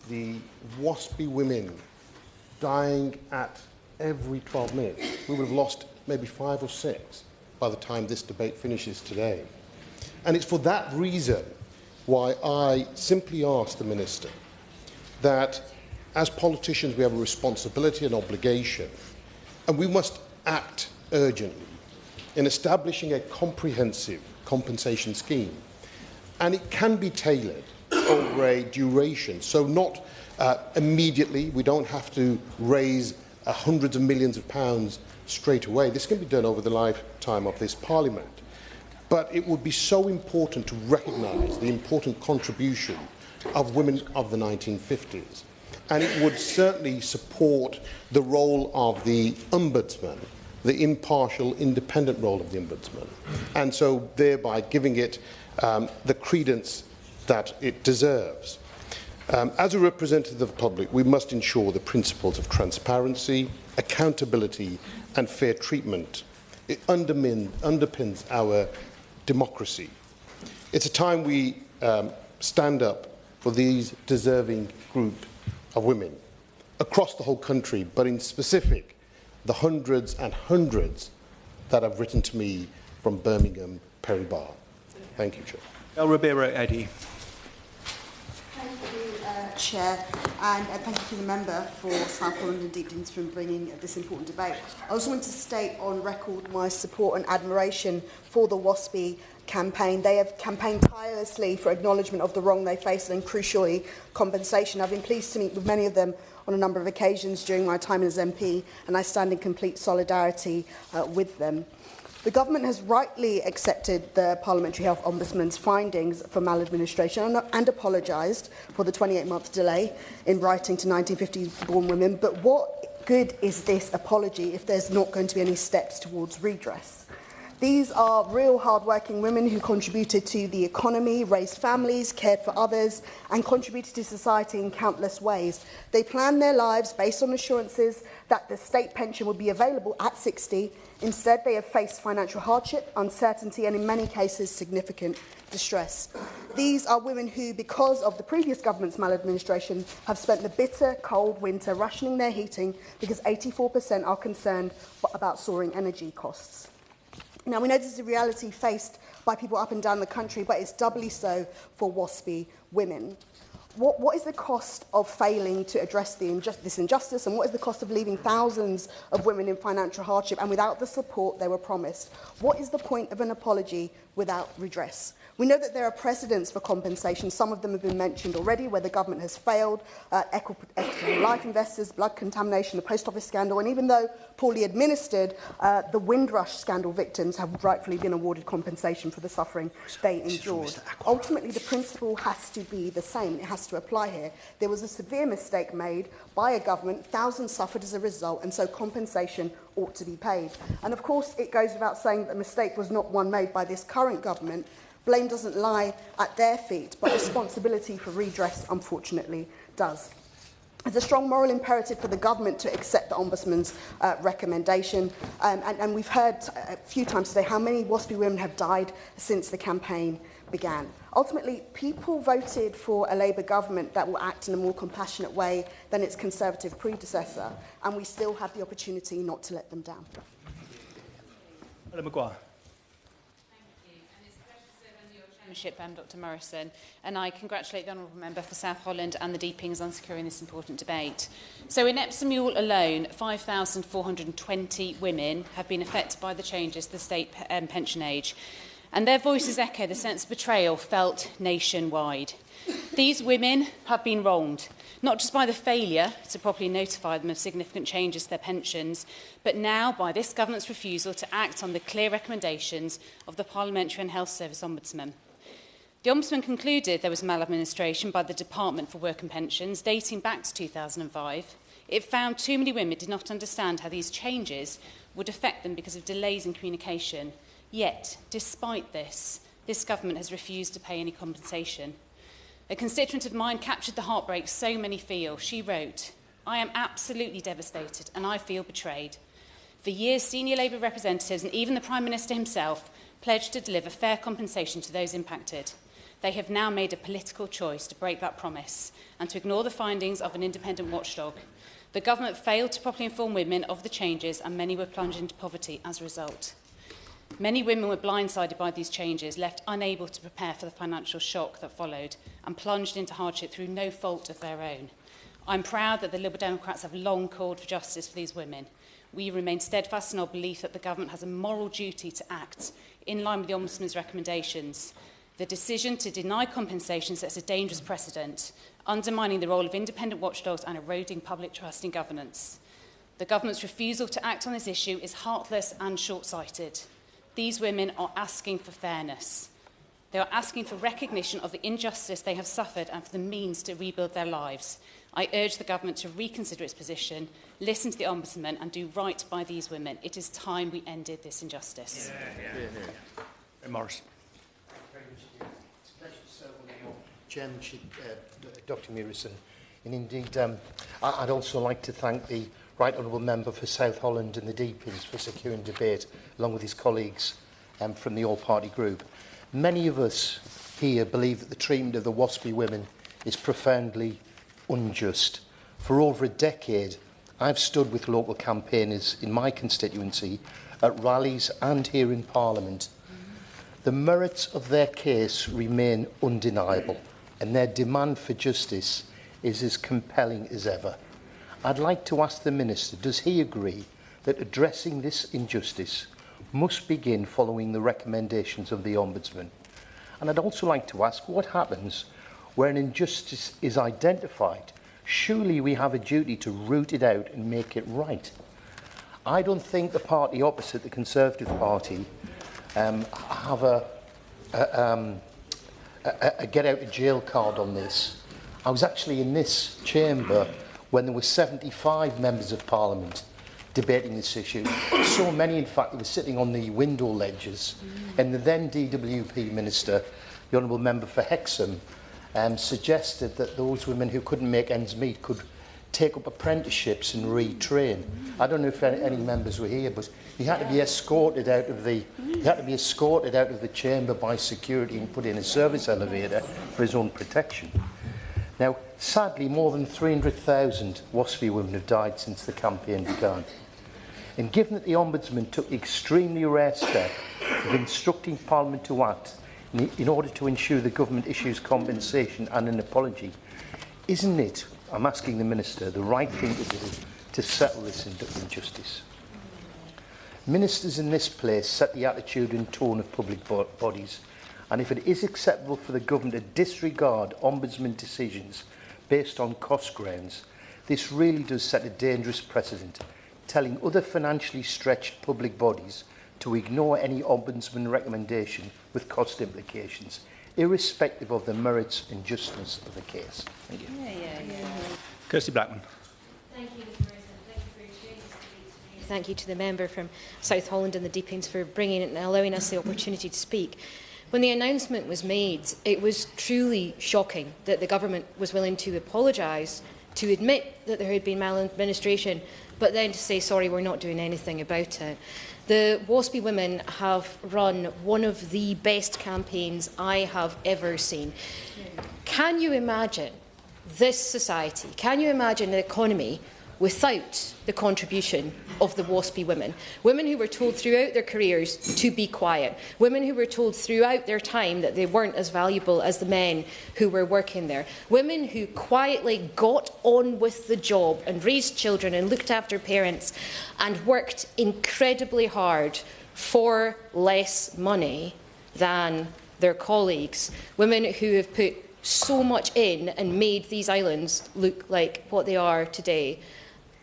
the WASPI women dying at every 12 minutes, we would have lost maybe 5 or 6 by the time this debate finishes today. And it's for that reason why I simply ask the Minister that as politicians we have a responsibility and obligation, and we must act urgently in establishing a comprehensive compensation scheme. And it can be tailored over a duration, so not immediately. We don't have to raise hundreds of millions of pounds straight away. This can be done over the lifetime of this Parliament. But it would be so important to recognise the important contribution of women of the 1950s. And it would certainly support the role of the Ombudsman, the impartial, independent role of the Ombudsman, and so thereby giving it the credence that it deserves. As a representative of the public, we must ensure the principles of transparency, accountability and fair treatment. It underpins our democracy. It's a time we stand up for these deserving group of women across the whole country, but in specific, the hundreds and hundreds that have written to me from Birmingham, Perry Bar. Thank you, Chair. El Ribeiro Eddie. Thank you, Chair, and thank you to the member for South Holland and Deepings for bringing this important debate. I also want to state on record my support and admiration for the WASPI campaign. They have campaigned tirelessly for acknowledgement of the wrong they face and, crucially, compensation. I've been pleased to meet with many of them on a number of occasions during my time as MP, and I stand in complete solidarity with them. The government has rightly accepted the Parliamentary Health Ombudsman's findings for maladministration and apologised for the 28-month delay in writing to 1950-born women. But what good is this apology if there's not going to be any steps towards redress? These are real hard-working women who contributed to the economy, raised families, cared for others, and contributed to society in countless ways. They planned their lives based on assurances that the state pension would be available at 60. Instead, they have faced financial hardship, uncertainty, and in many cases, significant distress. These are women who, because of the previous government's maladministration, have spent the bitter, cold winter rationing their heating because 84% are concerned about soaring energy costs. Now, we know this is a reality faced by people up and down the country, but it's doubly so for WASPI women. What is the cost of failing to address this injustice, and what is the cost of leaving thousands of women in financial hardship and without the support they were promised? What is the point of an apology without redress? We know that there are precedents for compensation. Some of them have been mentioned already, where the government has failed, Equitable Life Investors, blood contamination, the post office scandal, and even though poorly administered, the Windrush scandal victims have rightfully been awarded compensation for the suffering they endured. Ultimately, the principle has to be the same. It has to apply here. There was a severe mistake made by a government. Thousands suffered as a result, and so compensation ought to be paid. And of course, it goes without saying that the mistake was not one made by this current government. Blame doesn't lie at their feet, but responsibility for redress, unfortunately, does. There's a strong moral imperative for the government to accept the Ombudsman's recommendation. And we've heard a few times today how many WASPI women have died since the campaign began. Ultimately, people voted for a Labour government that will act in a more compassionate way than its Conservative predecessor, and we still have the opportunity not to let them down. Madam Maguire. membership, Dr Morrison, and I congratulate the Honourable Member for South Holland and the Deepings on securing this important debate. So in Epsom Mule alone, 5,420 women have been affected by the changes to the state pension age, and their voices echo the sense of betrayal felt nationwide. These women have been wronged, not just by the failure to properly notify them of significant changes to their pensions, but now by this government's refusal to act on the clear recommendations of the Parliamentary and Health Service Ombudsman. The Ombudsman concluded there was maladministration by the Department for Work and Pensions dating back to 2005. It found too many women did not understand how these changes would affect them because of delays in communication. Yet, despite this, this government has refused to pay any compensation. A constituent of mine captured the heartbreak so many feel. She wrote, "I am absolutely devastated and I feel betrayed. For years, senior Labour representatives and even the Prime Minister himself pledged to deliver fair compensation to those impacted. They have now made a political choice to break that promise and to ignore the findings of an independent watchdog. The government failed to properly inform women of the changes and many were plunged into poverty as a result. Many women were blindsided by these changes, left unable to prepare for the financial shock that followed, and plunged into hardship through no fault of their own. I'm proud that the Liberal Democrats have long called for justice for these women. We remain steadfast in our belief that the government has a moral duty to act in line with the Ombudsman's recommendations. The decision to deny compensation sets a dangerous precedent, undermining the role of independent watchdogs and eroding public trust in governance. The government's refusal to act on this issue is heartless and short-sighted. These women are asking for fairness. They are asking for recognition of the injustice they have suffered and for the means to rebuild their lives. I urge the government to reconsider its position, listen to the Ombudsman and do right by these women. It is time we ended this injustice. Morris. Chairman, Dr Murison, and indeed I'd also like to thank the Right Honourable Member for South Holland and the Deepings for securing debate, along with his colleagues from the All-Party Group. Many of us here believe that the treatment of the WASPI women is profoundly unjust. For over a decade, I've stood with local campaigners in my constituency at rallies and here in Parliament. The merits of their case remain undeniable, and their demand for justice is as compelling as ever. I'd like to ask the Minister, does he agree that addressing this injustice must begin following the recommendations of the Ombudsman? And I'd also like to ask what happens where an injustice is identified. Surely we have a duty to root it out and make it right. I don't think the party opposite, the Conservative Party, have a get-out-of-jail card on this. I was actually in this chamber when there were 75 members of Parliament debating this issue. So many, in fact, that were sitting on the window ledges. And the then DWP Minister, the Honourable Member for Hexham, suggested that those women who couldn't make ends meet could take up apprenticeships and retrain. I don't know if any members were here, but he had to be escorted out of the chamber by security and put in a service elevator for his own protection. Now, sadly, more than 300,000 WASPI women have died since the campaign began. And given that the Ombudsman took the extremely rare step of instructing Parliament to act in order to ensure the government issues compensation and an apology, isn't it, I'm asking the Minister, the right thing to do to settle this injustice? Ministers in this place set the attitude and tone of public bodies, and if it is acceptable for the government to disregard Ombudsman decisions based on cost grounds, this really does set a dangerous precedent, telling other financially stretched public bodies to ignore any Ombudsman recommendation with cost implications, irrespective of the merits and justness of the case. Thank you. Kirsty Blackman. Thank you, Mr. President. Thank you to the member from South Holland and the Deepings for bringing it and allowing us the opportunity to speak. When the announcement was made, it was truly shocking that the government was willing to apologise, to admit that there had been maladministration, but then to say, sorry, we're not doing anything about it. The WASPI women have run one of the best campaigns I have ever seen. Can you imagine this society, can you imagine an economy without the contribution of the WASPy women. Women who were told throughout their careers to be quiet. Women who were told throughout their time that they weren't as valuable as the men who were working there. Women who quietly got on with the job and raised children and looked after parents and worked incredibly hard for less money than their colleagues. Women who have put so much in and made these islands look like what they are today.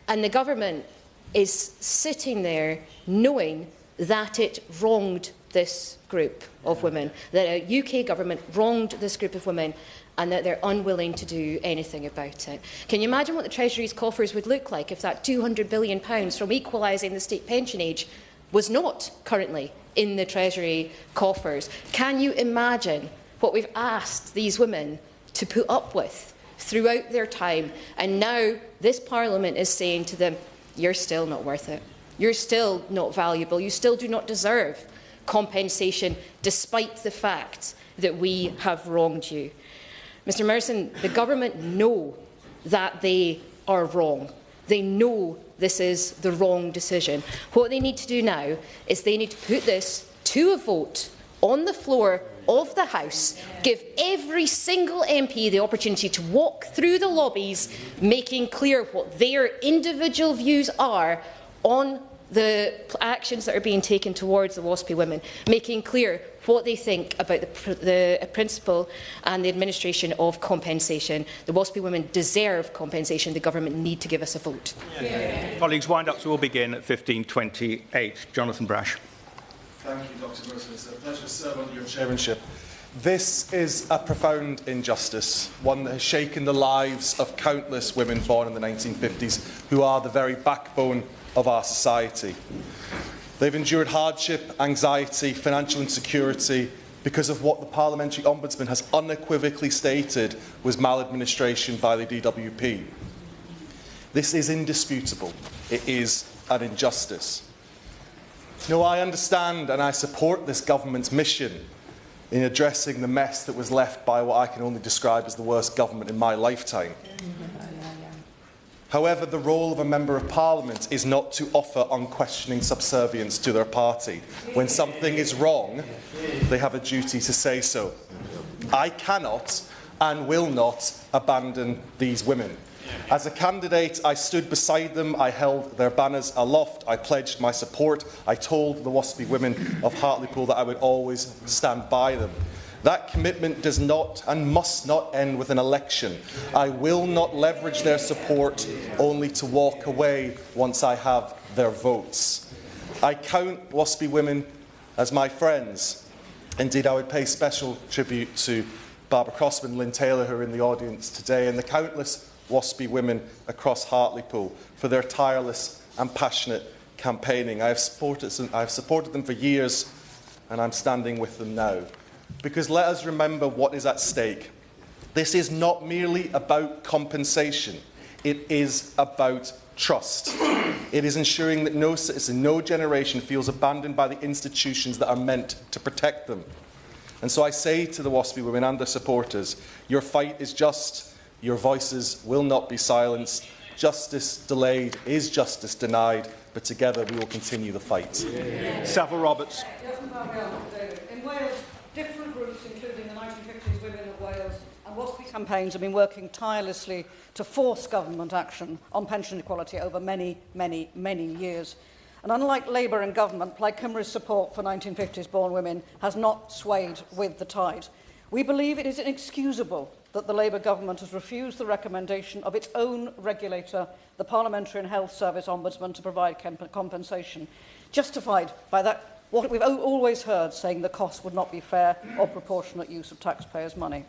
And the government is sitting there knowing that it wronged this group of women, that a UK government wronged this group of women, and that they're unwilling to do anything about it. Can you imagine what the Treasury's coffers would look like if that £200 billion from equalising the state pension age was not currently in the Treasury coffers? Can you imagine what we've asked these women to put up with throughout their time, and now this Parliament is saying to them, you're still not worth it, you're still not valuable, you still do not deserve compensation despite the fact that we have wronged you. Mr Merson, the government know that they are wrong. They know this is the wrong decision. What they need to do now is they need to put this to a vote on the floor of the House, give every single MP the opportunity to walk through the lobbies, making clear what their individual views are on the actions that are being taken towards the WASPy women, making clear what they think about the principle and the administration of compensation. The WASPy women deserve compensation. The government need to give us a vote. Colleagues, wind-ups will begin at 15:28. Jonathan Brash. Thank you, Dr. Merson. It's a pleasure to serve under your chairmanship. This is a profound injustice, one that has shaken the lives of countless women born in the 1950s, who are the very backbone of our society. They've endured hardship, anxiety, financial insecurity because of what the Parliamentary Ombudsman has unequivocally stated was maladministration by the DWP. This is indisputable. It is an injustice. No, I understand and I support this government's mission in addressing the mess that was left by what I can only describe as the worst government in my lifetime. However, the role of a Member of Parliament is not to offer unquestioning subservience to their party. When something is wrong, they have a duty to say so. I cannot and will not abandon these women. As a candidate, I stood beside them, I held their banners aloft, I pledged my support, I told the WASPy women of Hartlepool that I would always stand by them. That commitment does not and must not end with an election. I will not leverage their support only to walk away once I have their votes. I count WASPy women as my friends. Indeed, I would pay special tribute to Barbara Crossman, Lynn Taylor, who are in the audience today, and the countless WASPy women across Hartlepool for their tireless and passionate campaigning. I have supported them for years, and I'm standing with them now. Because let us remember what is at stake. This is not merely about compensation. It is about trust. It is ensuring that no citizen, no generation feels abandoned by the institutions that are meant to protect them. And so I say to the WASPy women and their supporters, your fight is just. Your voices will not be silenced. Justice delayed is justice denied, but together we will continue the fight. Savile Roberts. In Wales, different groups, including the 1950s Women of Wales and WASPy campaigns, have been working tirelessly to force government action on pension equality over many, many, many years. And unlike Labour and government, Plaid Cymru's support for 1950s-born women has not swayed with the tide. We believe it is inexcusable that the Labour government has refused the recommendation of its own regulator, the Parliamentary and Health Service Ombudsman, to provide compensation, justified by that, what we've always heard, saying the cost would not be fair or proportionate use of taxpayers' money.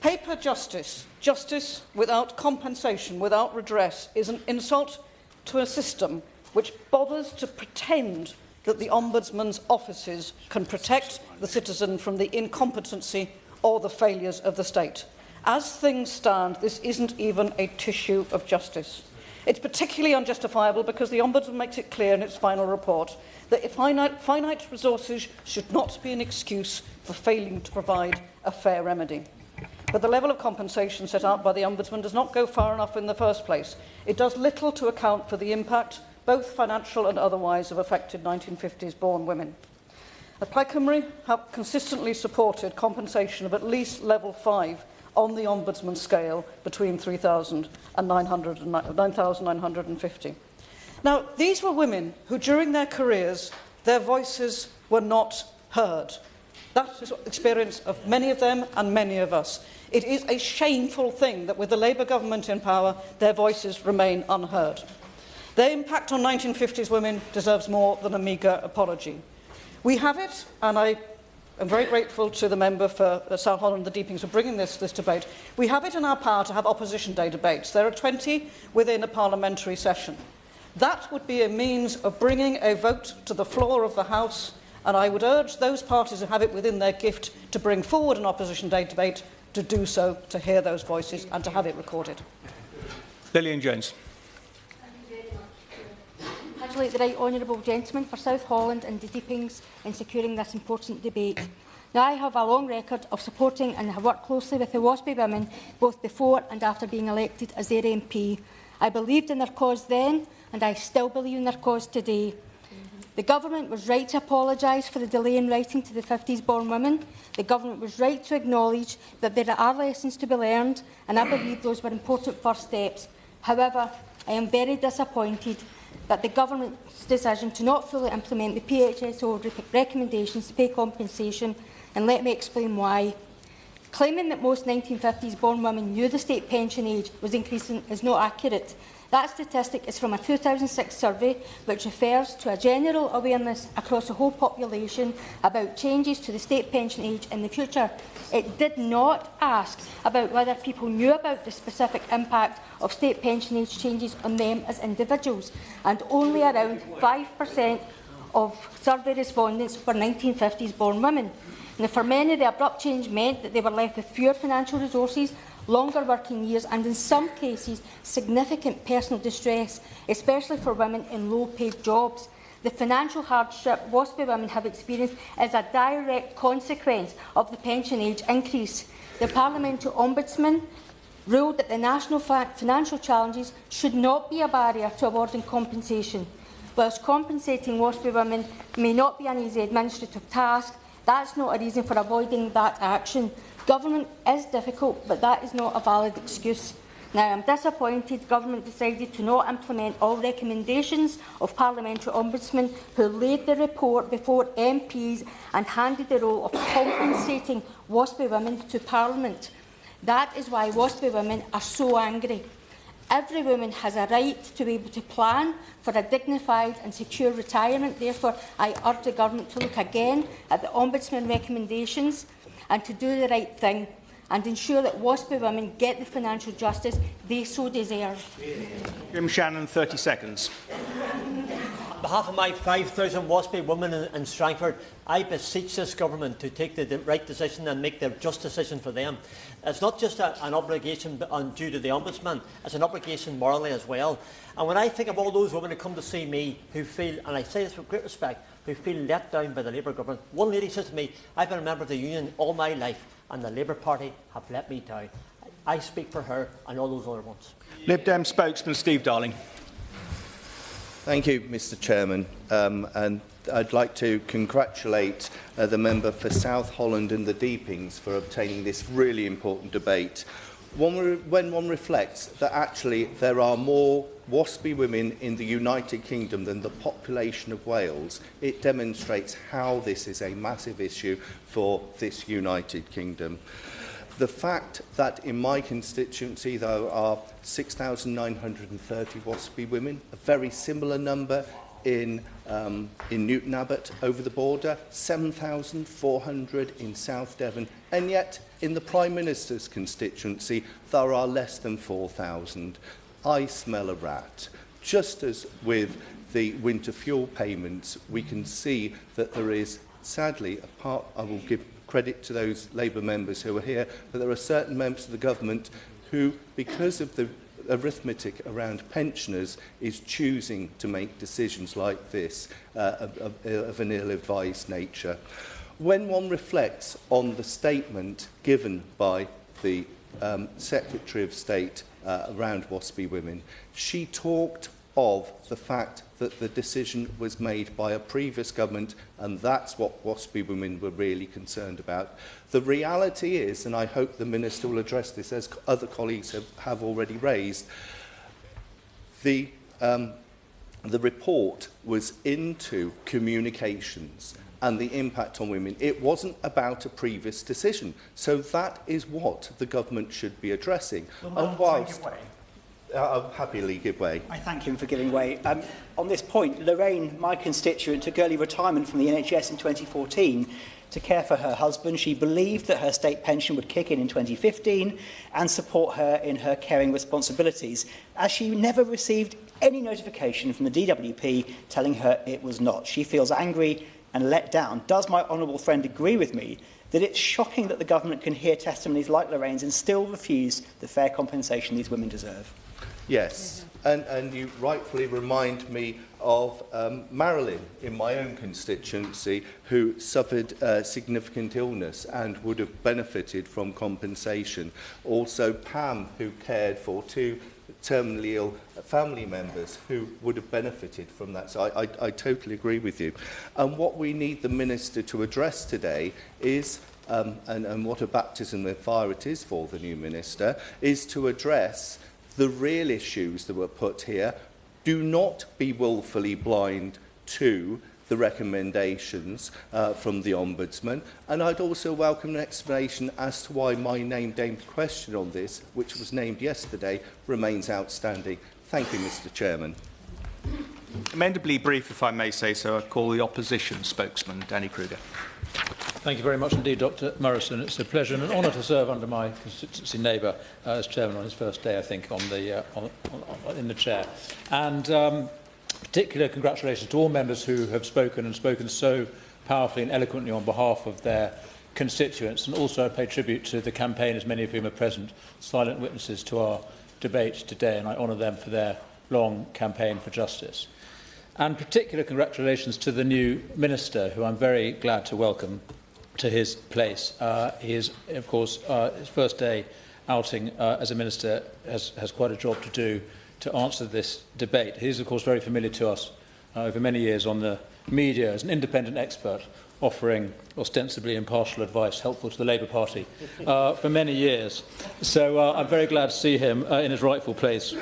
Paper justice, justice without compensation, without redress, is an insult to a system which bothers to pretend that the Ombudsman's offices can protect the citizen from the incompetency or the failures of the state. As things stand, this isn't even a tissue of justice. It's particularly unjustifiable because the Ombudsman makes it clear in its final report that finite resources should not be an excuse for failing to provide a fair remedy. but the level of compensation set out by the Ombudsman does not go far enough in the first place. It does little to account for the impact, both financial and otherwise, of affected 1950s-born women. The Plaid Cymru have consistently supported compensation of at least level 5 on the Ombudsman scale between 3,000 and 9,950. Now, these were women who, during their careers, their voices were not heard. That is the experience of many of them and many of us. It is a shameful thing that with the Labour government in power, their voices remain unheard. Their impact on 1950s women deserves more than a meagre apology. We have it, and I am very grateful to the member for South Holland and the Deepings for bringing this debate. We have it in our power to have Opposition Day debates. There are 20 within a parliamentary session. That would be a means of bringing a vote to the floor of the House, and I would urge those parties who have it within their gift to bring forward an Opposition Day debate to do so, to hear those voices and to have it recorded. Lillian Jones. Congratulate the right honourable gentleman for South Holland and the Deepings in securing this important debate. Now, I have a long record of supporting and have worked closely with the WASPI women both before and after being elected as their MP. I believed in their cause then, and I still believe in their cause today. The government was right to apologise for the delay in writing to the 50s-born women. The government was right to acknowledge that there are lessons to be learned, and I believe those were important first steps. However, I am very disappointed that the government's decision to not fully implement the PHSO recommendations to pay compensation, and let me explain why. Claiming that most 1950s-born women knew the state pension age was increasing is not accurate. That statistic is from a 2006 survey which refers to a general awareness across the whole population about changes to the state pension age in the future. It did not ask about whether people knew about the specific impact of state pension age changes on them as individuals, and only around 5% of survey respondents were 1950s-born women. Now, for many, the abrupt change meant that they were left with fewer financial resources, longer working years and, in some cases, significant personal distress, especially for women in low-paid jobs. The financial hardship WASPI women have experienced is a direct consequence of the pension age increase. The Parliamentary Ombudsman ruled that the national financial challenges should not be a barrier to awarding compensation. Whilst compensating WASPI women may not be an easy administrative task, that's not a reason for avoiding that action. Government is difficult, but that is not a valid excuse. Now, I am disappointed Government decided to not implement all recommendations of Parliamentary Ombudsman, who laid the report before MPs and handed the role of compensating WASPI women to Parliament. That is why WASPI women are so angry. Every woman has a right to be able to plan for a dignified and secure retirement. Therefore, I urge the Government to look again at the Ombudsman recommendations and to do the right thing and ensure that WASPI women get the financial justice they so deserve. Jim Shannon, 30 seconds. On behalf of my 5,000 WASPI women in Strangford, I beseech this government to take the right decision and make the just decision for them. It's not just an obligation due to the Ombudsman, it's an obligation morally as well. And when I think of all those women who come to see me who feel, and I say this with great respect, who feel let down by the Labour government, one lady says to me, I've been a member of the union all my life and the Labour Party have let me down. I speak for her and all those other ones. Lib Dem spokesman Steve Darling. Thank you, Mr Chairman. And I'd like to congratulate the member for South Holland and the Deepings for obtaining this really important debate. When one reflects that actually there are more WASPI women in the United Kingdom than the population of Wales, it demonstrates how this is a massive issue for this United Kingdom. The fact that in my constituency there are 6,930 WASPI women, a very similar number in Newton Abbot over the border, 7,400 in South Devon, and yet in the Prime Minister's constituency there are less than 4,000. I smell a rat. Just as with the winter fuel payments, we can see that there is, sadly, a part, I will give credit to those Labour members who are here, but there are certain members of the government who, because of the arithmetic around pensioners, is choosing to make decisions like this of an ill-advised nature. When one reflects on the statement given by the Secretary of State around WASPI Women, she talked of the fact that the decision was made by a previous government, and that's what WASPI Women were really concerned about. The reality is, and I hope the Minister will address this, as other colleagues have already raised, the report was into communications and the impact on women. It wasn't about a previous decision. So that is what the government should be addressing. And whilst I'll happily give way. I thank him for giving way. On this point, Lorraine, my constituent, took early retirement from the NHS in 2014 to care for her husband. She believed that her state pension would kick in 2015 and support her in her caring responsibilities, as she never received any notification from the DWP telling her it was not. She feels angry and let down. Does my honourable friend agree with me that it's shocking that the government can hear testimonies like Lorraine's and still refuse the fair compensation these women deserve? Yes, and you rightfully remind me of Marilyn in my own constituency, who suffered significant illness and would have benefited from compensation. Also Pam, who cared for 2 terminally ill family members who would have benefited from that. So I totally agree with you. And what we need the Minister to address today is, and what a baptism of fire it is for the new Minister, is to address the real issues that were put here. Do not be willfully blind to the recommendations from the Ombudsman. And I'd also welcome an explanation as to why my named question on this, which was named yesterday, remains outstanding. Thank you, Mr. Chairman. Amendably brief, if I may say so. I call the opposition spokesman, Danny Kruger. Thank you very much indeed, Dr Morrison. It's a pleasure and an honour to serve under my constituency neighbour as chairman on his first day, I think, in the chair. And particular congratulations to all members who have spoken and spoken so powerfully and eloquently on behalf of their constituents. And also I pay tribute to the campaigners, many of whom are present, silent witnesses to our debate today, and I honour them for their long campaign for justice. And particular congratulations to the new Minister, who I'm very glad to welcome to his place. He is, of course, his first day outing as a Minister has quite a job to do to answer this debate. He is, of course, very familiar to us over many years on the media as an independent expert, offering ostensibly impartial advice, helpful to the Labour Party, for many years. So I'm very glad to see him in his rightful place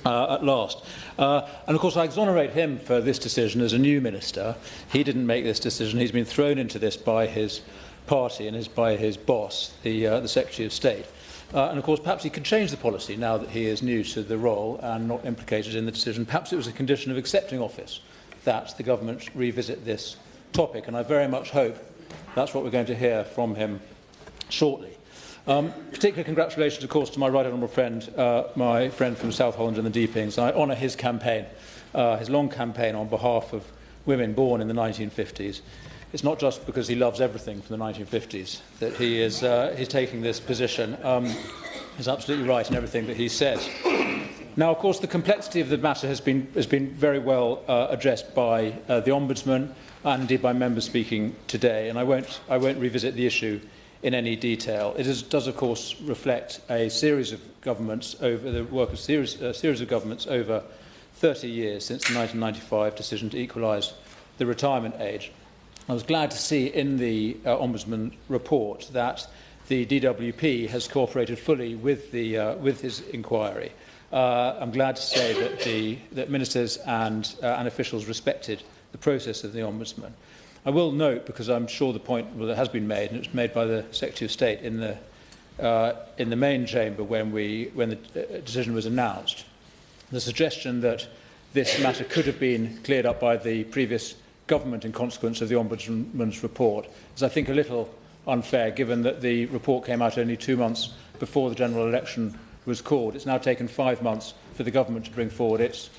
at last. And of course I exonerate him for this decision as a new minister. He didn't make this decision. He's been thrown into this by his party and by his boss, the Secretary of State. And of course perhaps he could change the policy now that he is new to the role and not implicated in the decision. Perhaps it was a condition of accepting office that the government revisit this topic, and I very much hope that's what we're going to hear from him shortly. Particular congratulations, of course, to my right honourable friend, my friend from South Holland and the Deepings. I honour his campaign, his long campaign on behalf of women born in the 1950s. It's not just because he loves everything from the 1950s that he is he's taking this position. He's absolutely right in everything that he says. Now, of course, the complexity of the matter has been very well addressed by the Ombudsman and indeed by members speaking today, and I won't revisit the issue in any detail. It does, of course, reflect a series of governments over the work of series of governments over 30 years since the 1995 decision to equalise the retirement age. I was glad to see in the Ombudsman report that the DWP has cooperated fully with his inquiry. I'm glad to say that ministers and officials respected the process of the Ombudsman. I will note, because I'm sure the point that has been made, and it was made by the Secretary of State in the main chamber when the decision was announced, the suggestion that this matter could have been cleared up by the previous government in consequence of the Ombudsman's report is, I think, a little unfair, given that the report came out only 2 months before the general election was called. It's now taken 5 months for the government to bring forward its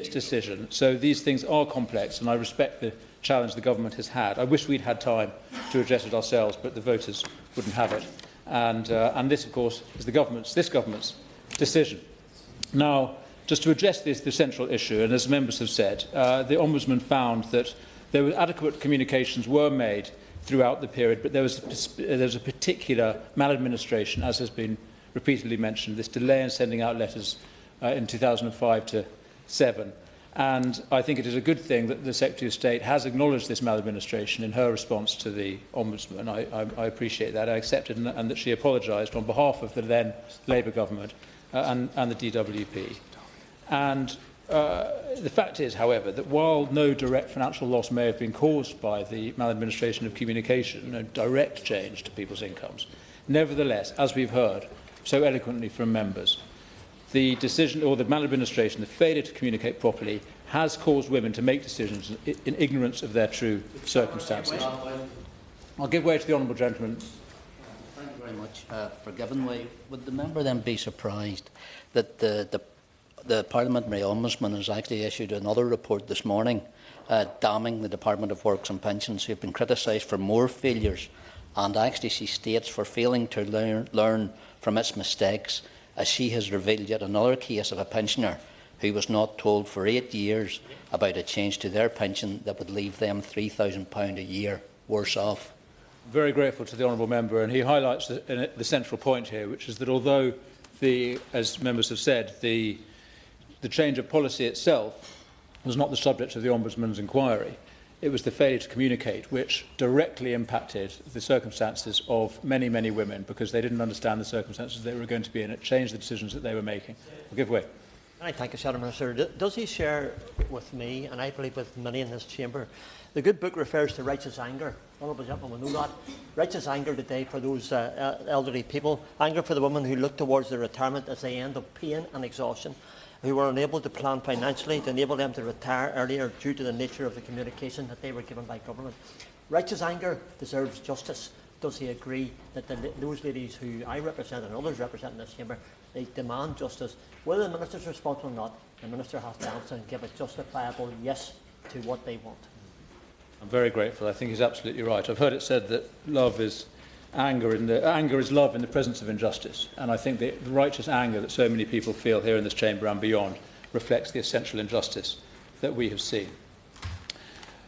decision. So these things are complex, and I respect the challenge the government has had. I wish we'd had time to address it ourselves, but the voters wouldn't have it. And this, of course, is this government's decision. Now, just to address the central issue, and as members have said, the Ombudsman found that there were adequate communications were made throughout the period, but there was a particular maladministration, as has been repeatedly mentioned, this delay in sending out letters in 2005 to 7. And I think it is a good thing that the Secretary of State has acknowledged this maladministration in her response to the Ombudsman. I appreciate that. I accept it, and that she apologised on behalf of the then Labour government and the DWP. And the fact is, however, that while no direct financial loss may have been caused by the maladministration of communication, no direct change to people's incomes, nevertheless, as we've heard so eloquently from members, the decision or the maladministration, the failure to communicate properly, has caused women to make decisions in ignorance of their true circumstances. I'll give way to the honourable gentleman. Thank you very much for giving way. Would the member then be surprised that the Parliamentary Ombudsman has actually issued another report this morning damning the Department of Works and Pensions, who have been criticised for more failures, and actually she states for failing to learn from its mistakes, as she has revealed yet another case of a pensioner who was not told for 8 years about a change to their pension that would leave them £3,000 a year worse off. Very grateful to the honourable member, and he highlights the central point here, which is that although, as members have said, the change of policy itself was not the subject of the Ombudsman's inquiry, it was the failure to communicate which directly impacted the circumstances of many, many women, because they didn't understand the circumstances they were going to be in. It changed the decisions that they were making. I'll give way. I thank you, Shadow Minister. Does he share with me, and I believe with many in this chamber, the good book refers to righteous anger? Honourable gentlemen will know that. Righteous anger today for those elderly people, anger for the women who look towards their retirement as they end of pain and exhaustion, who were unable to plan financially to enable them to retire earlier due to the nature of the communication that they were given by government. Righteous anger deserves justice. Does he agree that those ladies who I represent and others represent in this chamber, they demand justice? Whether the Minister's responsible or not, the Minister has to answer and give a justifiable yes to what they want. I'm very grateful. I think he's absolutely right. I've heard it said that love is anger is love in the presence of injustice, and I think the righteous anger that so many people feel here in this chamber and beyond reflects the essential injustice that we have seen.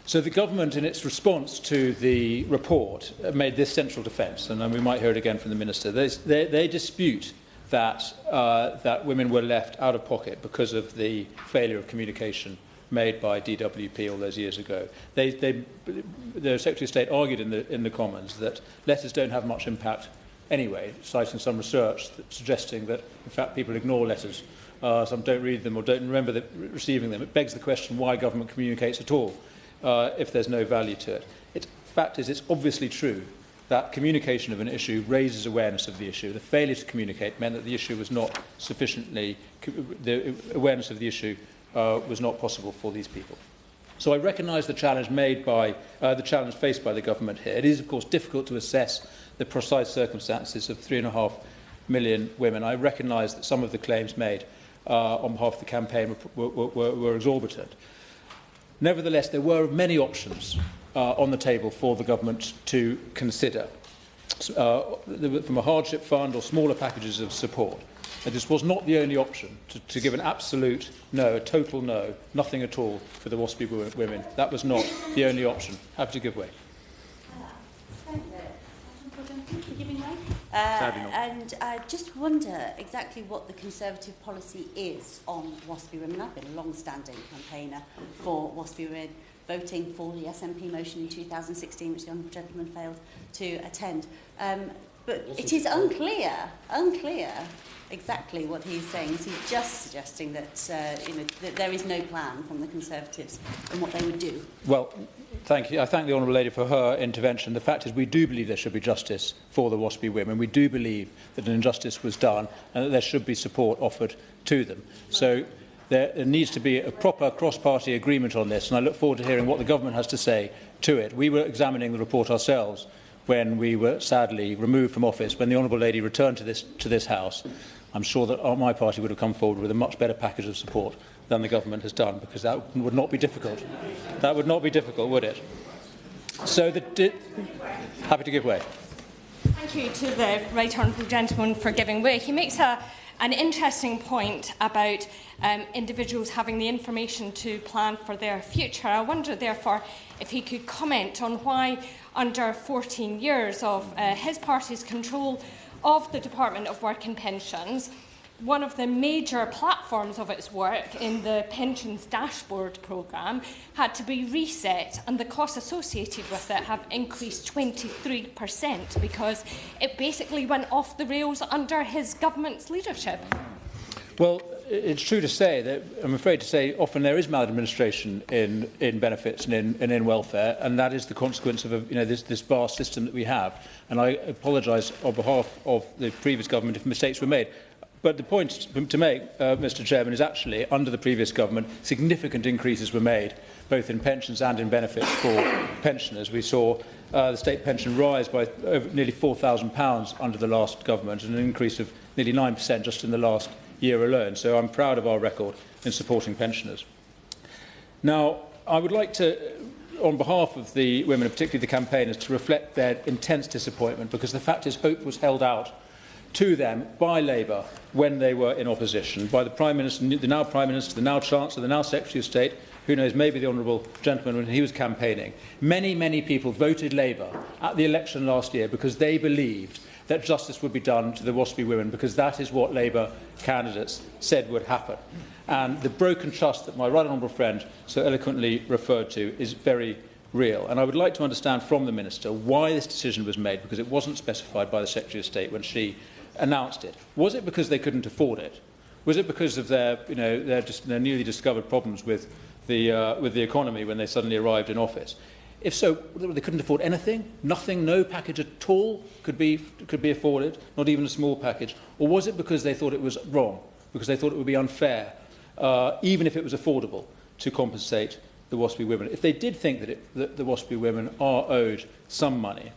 So the government, in its response to the report, made this central defence, and we might hear it again from the Minister. They dispute that women were left out of pocket because of the failure of communication made by DWP all those years ago. The Secretary of State argued in the Commons that letters don't have much impact anyway, citing some research suggesting that, in fact, people ignore letters. Some don't read them or don't remember receiving them. It begs the question why government communicates at all if there's no value to it. The fact is, it's obviously true that communication of an issue raises awareness of the issue. The failure to communicate meant that the issue was not sufficiently, the awareness of the issue was not possible for these people. So I recognise the challenge faced by the government here. It is, of course, difficult to assess the precise circumstances of 3.5 million women. I recognise that some of the claims made on behalf of the campaign were exorbitant. Nevertheless, there were many options on the table for the government to consider, from a hardship fund or smaller packages of support. And this was not the only option to give an absolute no, a total no, nothing at all for the WASPy women. That was not the only option. Happy to give way. And I just wonder exactly what the Conservative policy is on WASPy women. I've been a long-standing campaigner for WASPy women, voting for the SNP motion in 2016, which the honourable gentleman failed to attend. But it is unclear exactly what he's saying. Is he just suggesting that, that there is no plan from the Conservatives on what they would do? Well, thank you. I thank the Honourable Lady for her intervention. The fact is we do believe there should be justice for the WASPy women. We do believe that an injustice was done and that there should be support offered to them. So there needs to be a proper cross-party agreement on this, and I look forward to hearing what the government has to say to it. We were examining the report ourselves when we were sadly removed from office. When the Honourable Lady returned to this House, I'm sure that my party would have come forward with a much better package of support than the government has done, because that would not be difficult. That would not be difficult, would it? So, happy to give way. Thank you to the right honourable gentleman for giving way. He makes an interesting point about individuals having the information to plan for their future. I wonder, therefore, if he could comment on why under 14 years of his party's control of the Department of Work and Pensions. One of the major platforms of its work in the Pensions Dashboard programme had to be reset, and the costs associated with it have increased 23% because it basically went off the rails under his government's leadership. Well, it's true to say that, I'm afraid to say, often there is maladministration in benefits and in welfare, and that is the consequence of this vast system that we have. And I apologise on behalf of the previous government if mistakes were made. But the point to make, Mr Chairman, is actually, under the previous government, significant increases were made, both in pensions and in benefits for pensioners. We saw the state pension rise by nearly £4,000 under the last government, and an increase of nearly 9% just in the last year alone. So I'm proud of our record in supporting pensioners. Now, I would like to, on behalf of the women, particularly the campaigners, to reflect their intense disappointment, because the fact is hope was held out to them by Labour when they were in opposition, by the Prime Minister, the now Prime Minister, the now Chancellor, the now Secretary of State, who knows, maybe the Honourable Gentleman when he was campaigning. Many, many people voted Labour at the election last year because they believed that justice would be done to the WASPI women, because that is what Labour candidates said would happen. And the broken trust that my right honourable friend so eloquently referred to is very real. And I would like to understand from the Minister why this decision was made, because it wasn't specified by the Secretary of State when she announced it. Was it because they couldn't afford it? Was it because of their newly discovered problems with the economy when they suddenly arrived in office? If so, they couldn't afford anything, nothing, no package at all could be afforded, not even a small package? Or was it because they thought it was wrong, because they thought it would be unfair, even if it was affordable, to compensate the WASPI women? If they did think that the WASPI women are owed some money,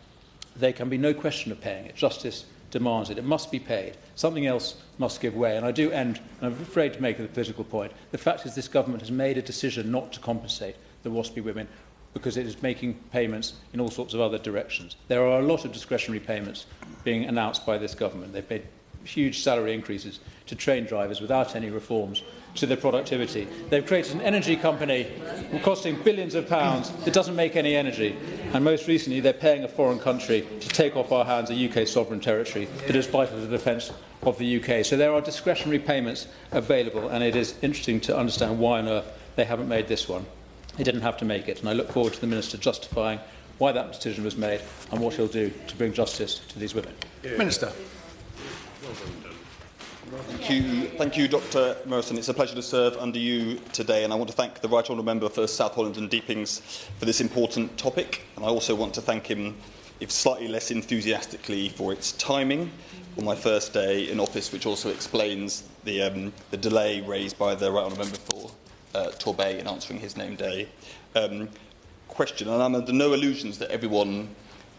there can be no question of paying it. Justice demands it. It must be paid. Something else must give way. And I do end, and I'm afraid to make a political point, the fact is this government has made a decision not to compensate the WASPI women because it is making payments in all sorts of other directions. There are a lot of discretionary payments being announced by this government. They've paid huge salary increases to train drivers without any reforms to their productivity. They've created an energy company costing billions of pounds that doesn't make any energy. And most recently, they're paying a foreign country to take off our hands a UK sovereign territory that is vital to the defence of the UK. So there are discretionary payments available, and it is interesting to understand why on earth they haven't made this one. They didn't have to make it, and I look forward to the Minister justifying why that decision was made and what he'll do to bring justice to these women. Minister. Thank you, Dr Morrison. It's a pleasure to serve under you today, and I want to thank the Right Honourable Member for South Holland and Deepings for this important topic, and I also want to thank him, if slightly less enthusiastically, for its timing on my first day in office, which also explains the delay raised by the Right Honourable Member for Torbay in answering his name day question. And I'm under no illusions that everyone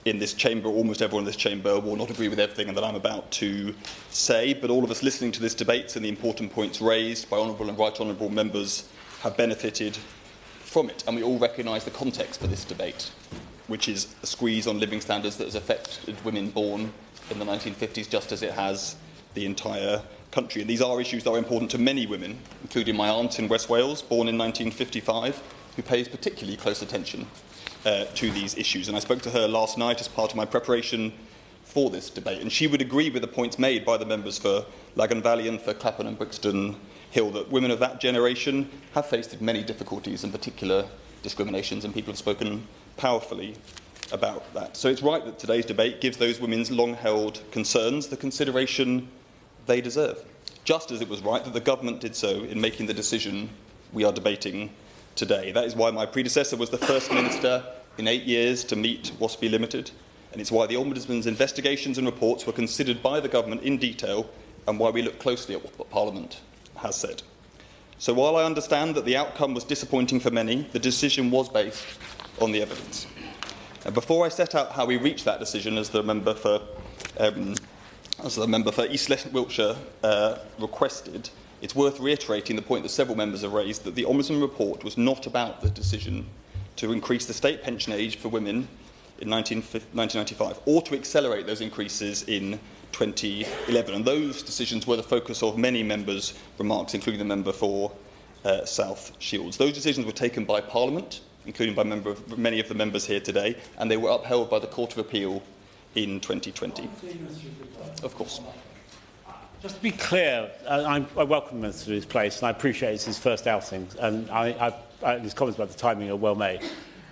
in this chamber, almost everyone in this chamber, will not agree with everything that I'm about to say, but all of us listening to this debate and the important points raised by honourable and right honourable members have benefited from it. And we all recognise the context for this debate, which is a squeeze on living standards that has affected women born in the 1950s, just as it has the entire country. And these are issues that are important to many women, including my aunt in West Wales, born in 1955, who pays particularly close attention to these issues. And I spoke to her last night as part of my preparation for this debate, and she would agree with the points made by the members for Lagan Valley and for Clapham and Brixton Hill, that women of that generation have faced many difficulties and particular discriminations, and people have spoken powerfully about that. So it's right that today's debate gives those women's long-held concerns the consideration they deserve, just as it was right that the government did so in making the decision we are debating today. That is why my predecessor was the first minister in 8 years to meet WASPI Limited, and it's why the Ombudsman's investigations and reports were considered by the government in detail, and why we look closely at what Parliament has said. So while I understand that the outcome was disappointing for many, the decision was based on the evidence. And before I set out how we reached that decision, as the member for East Wiltshire requested, it's worth reiterating the point that several members have raised, that the Ombudsman report was not about the decision to increase the state pension age for women in 1995, or to accelerate those increases in 2011. And those decisions were the focus of many members' remarks, including the member for South Shields. Those decisions were taken by Parliament including by many of the members here today, and they were upheld by the Court of Appeal in 2020. Of course. Just to be clear, I welcome the Minister to his place, and I appreciate it's his first outing, and his comments about the timing are well made.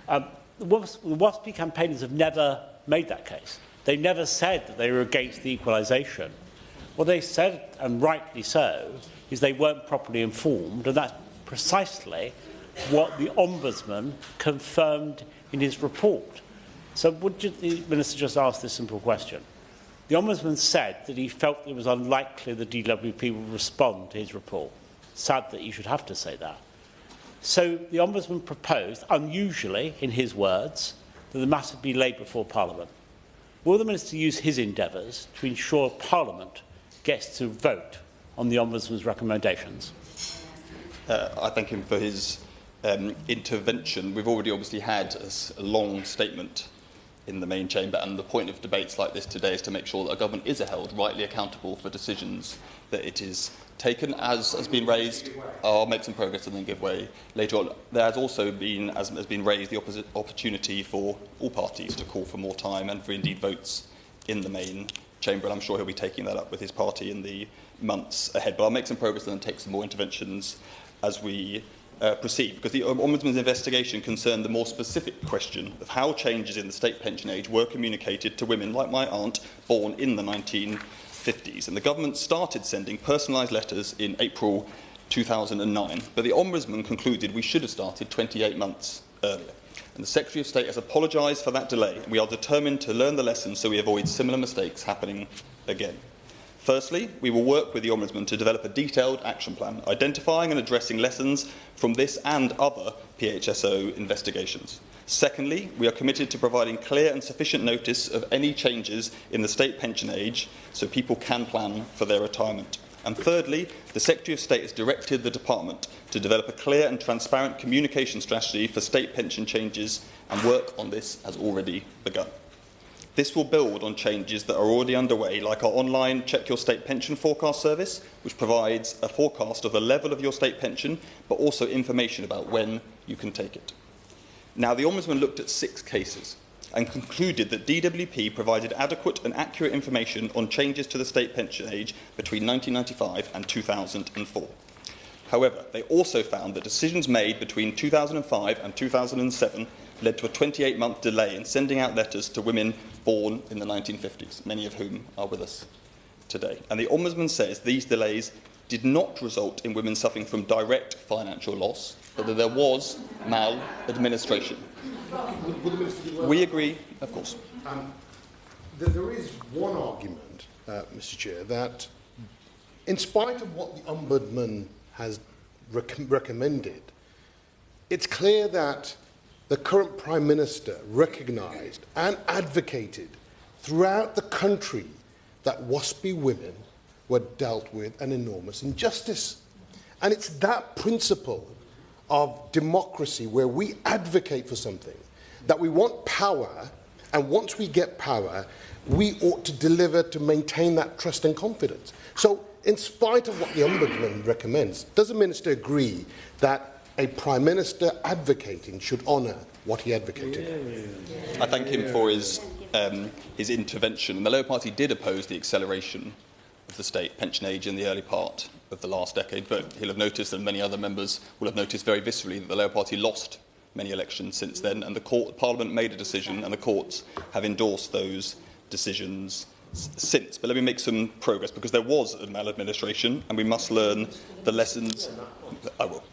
The WASPI campaigners have never made that case. They never said that they were against the equalisation. What they said, and rightly so, is they weren't properly informed, and that's precisely what the Ombudsman confirmed in his report. So would the Minister just ask this simple question? The Ombudsman said that he felt it was unlikely the DWP would respond to his report. Sad that you should have to say that. So the Ombudsman proposed, unusually in his words, that the matter be laid before Parliament. Will the Minister use his endeavours to ensure Parliament gets to vote on the Ombudsman's recommendations? I thank him for his intervention. We've already obviously had a long statement in the main chamber, and the point of debates like this today is to make sure that a government is held rightly accountable for decisions that it is taken. As has been raised, I'll make some progress and then give way later on. There has also been, as has been raised, the opportunity for all parties to call for more time and for indeed votes in the main chamber, and I'm sure he'll be taking that up with his party in the months ahead. But I'll make some progress and then take some more interventions as we proceed, because the Ombudsman's investigation concerned the more specific question of how changes in the state pension age were communicated to women like my aunt, born in the 1950s. And the government started sending personalised letters in April 2009, but the Ombudsman concluded we should have started 28 months earlier. And the Secretary of State has apologised for that delay, and we are determined to learn the lessons so we avoid similar mistakes happening again. Firstly, we will work with the Ombudsman to develop a detailed action plan, identifying and addressing lessons from this and other PHSO investigations. Secondly, we are committed to providing clear and sufficient notice of any changes in the state pension age so people can plan for their retirement. And thirdly, the Secretary of State has directed the Department to develop a clear and transparent communication strategy for state pension changes, and work on this has already begun. This will build on changes that are already underway, like our online Check Your State Pension Forecast service, which provides a forecast of the level of your state pension, but also information about when you can take it. Now, the Ombudsman looked at 6 cases and concluded that DWP provided adequate and accurate information on changes to the state pension age between 1995 and 2004. However, they also found that decisions made between 2005 and 2007 led to a 28-month delay in sending out letters to women born in the 1950s, many of whom are with us today. And the Ombudsman says these delays did not result in women suffering from direct financial loss, but that there was maladministration. We agree, of course. There is one argument, Mr. Chair, that in spite of what the Ombudsman has recommended, it's clear that the current Prime Minister recognised and advocated throughout the country that WASPI women were dealt with an enormous injustice. And it's that principle of democracy where we advocate for something, that we want power, and once we get power, we ought to deliver to maintain that trust and confidence. So, in spite of what the Ombudsman recommends, does the Minister agree that a Prime Minister advocating should honour what he advocated? I thank him for his intervention. And the Labour Party did oppose the acceleration of the state pension age in the early part of the last decade, but he'll have noticed, and many other members will have noticed very viscerally, that the Labour Party lost many elections since then, and Parliament made a decision, and the courts have endorsed those decisions since. But let me make some progress, because there was a maladministration, and we must learn the lessons. I will.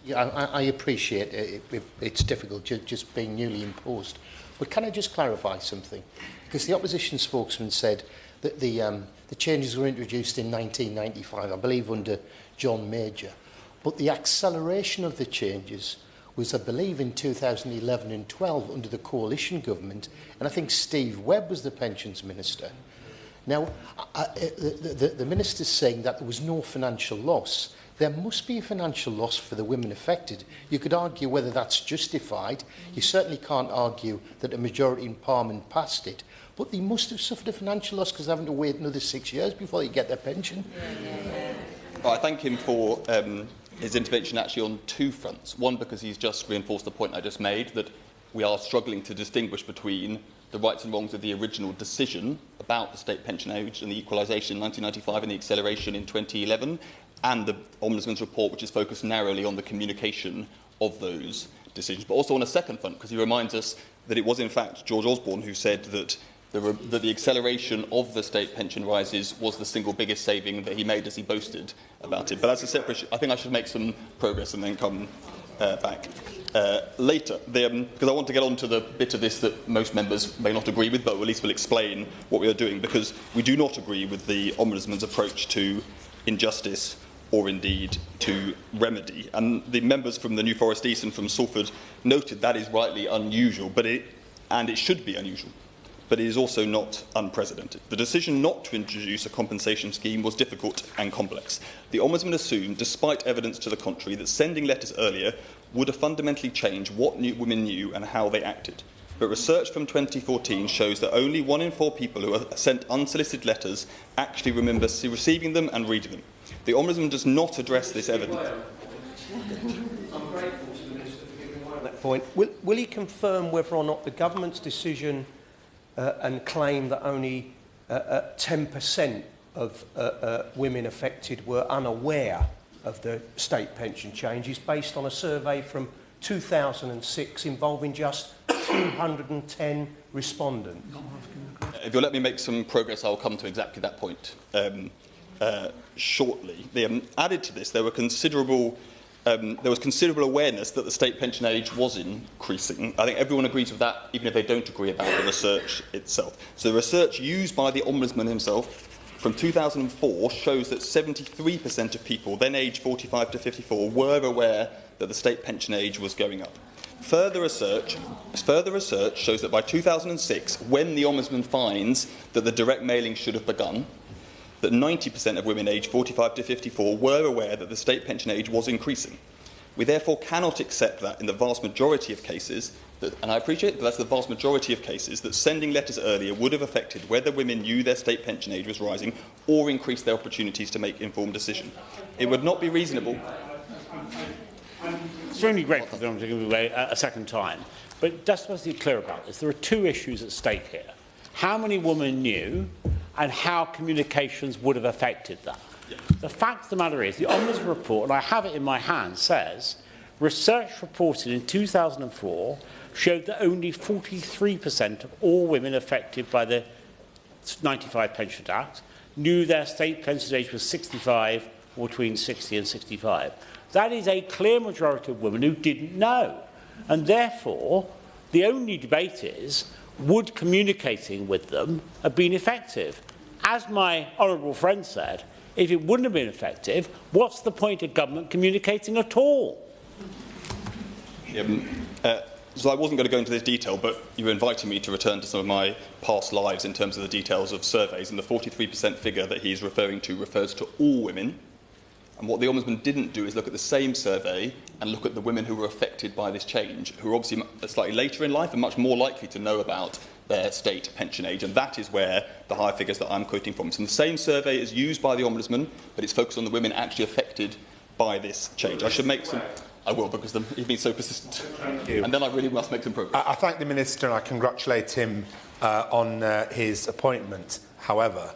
Yeah, I appreciate it. It's difficult just being newly imposed. But can I just clarify something? Because the opposition spokesman said that the changes were introduced in 1995, I believe under John Major. But the acceleration of the changes was, I believe, in 2011 and 12 under the coalition government. And I think Steve Webb was the pensions minister. Now, the minister's saying that there was no financial loss. There must be a financial loss for the women affected. You could argue whether that's justified. You certainly can't argue that a majority in Parliament passed it. But they must have suffered a financial loss because they're having to wait another 6 years before they get their pension. I thank him for his intervention actually on two fronts. One, because he's just reinforced the point I just made, that we are struggling to distinguish between the rights and wrongs of the original decision about the state pension age and the equalisation in 1995 and the acceleration in 2011, and the Ombudsman's report, which is focused narrowly on the communication of those decisions. But also on a second front, because he reminds us that it was in fact George Osborne who said that the acceleration of the state pension rises was the single biggest saving that he made, as he boasted about it. But that's a separate issue. I think I should make some progress and then come back later, because I want to get on to the bit of this that most members may not agree with, but at least will explain what we are doing, because we do not agree with the Ombudsman's approach to injustice or indeed to remedy. And the members from the New Forest East and from Salford noted that is rightly unusual, and it should be unusual. But it is also not unprecedented. The decision not to introduce a compensation scheme was difficult and complex. The Ombudsman assumed, despite evidence to the contrary, that sending letters earlier would have fundamentally changed what women knew and how they acted. But research from 2014 shows that only 1 in 4 people who are sent unsolicited letters actually remember receiving them and reading them. The Ombudsman does not address this evidence. I'm grateful to the Minister for giving me on that point. Will he confirm whether or not the government's decision and claim that only 10% of women affected were unaware of the state pension change is based on a survey from 2006 involving just 210 respondents? If you'll let me make some progress, I'll come to exactly that point shortly. Added to this, there was considerable awareness that the state pension age was increasing. I think everyone agrees with that, even if they don't agree about the research itself. So the research used by the Ombudsman himself from 2004 shows that 73% of people, then aged 45 to 54, were aware that the state pension age was going up. Further research shows that by 2006, when the Ombudsman finds that the direct mailing should have begun, that 90% of women aged 45 to 54 were aware that the state pension age was increasing. We therefore cannot accept that in the vast majority of cases, and I appreciate that that's the vast majority of cases, that sending letters earlier would have affected whether women knew their state pension age was rising or increased their opportunities to make informed decisions. It would not be reasonable. I'm extremely grateful that I'm going to give away a second time, but just to be clear about this, there are two issues at stake here. How many women knew and how communications would have affected that. Yeah. The fact of the matter is, the Ombudsman report, and I have it in my hand, says research reported in 2004 showed that only 43% of all women affected by the 95 Pension Act knew their state pension age was 65 or between 60 and 65. That is a clear majority of women who didn't know. And therefore, the only debate is, would communicating with them have been effective? As my honourable friend said, if it wouldn't have been effective, what's the point of government communicating at all? So I wasn't going to go into this detail, but you were inviting me to return to some of my past lives in terms of the details of surveys, and the 43% figure that he's referring to refers to all women. And what the Ombudsman didn't do is look at the same survey and look at the women who were affected by this change, who are obviously slightly later in life and much more likely to know about their state pension age. And that is where the higher figures that I'm quoting from. So the same survey is used by the Ombudsman, but it's focused on the women actually affected by this change. I should make some... I will, because he's been so persistent. Thank you. And then I really must make some progress. I thank the Minister and I congratulate him on his appointment. However,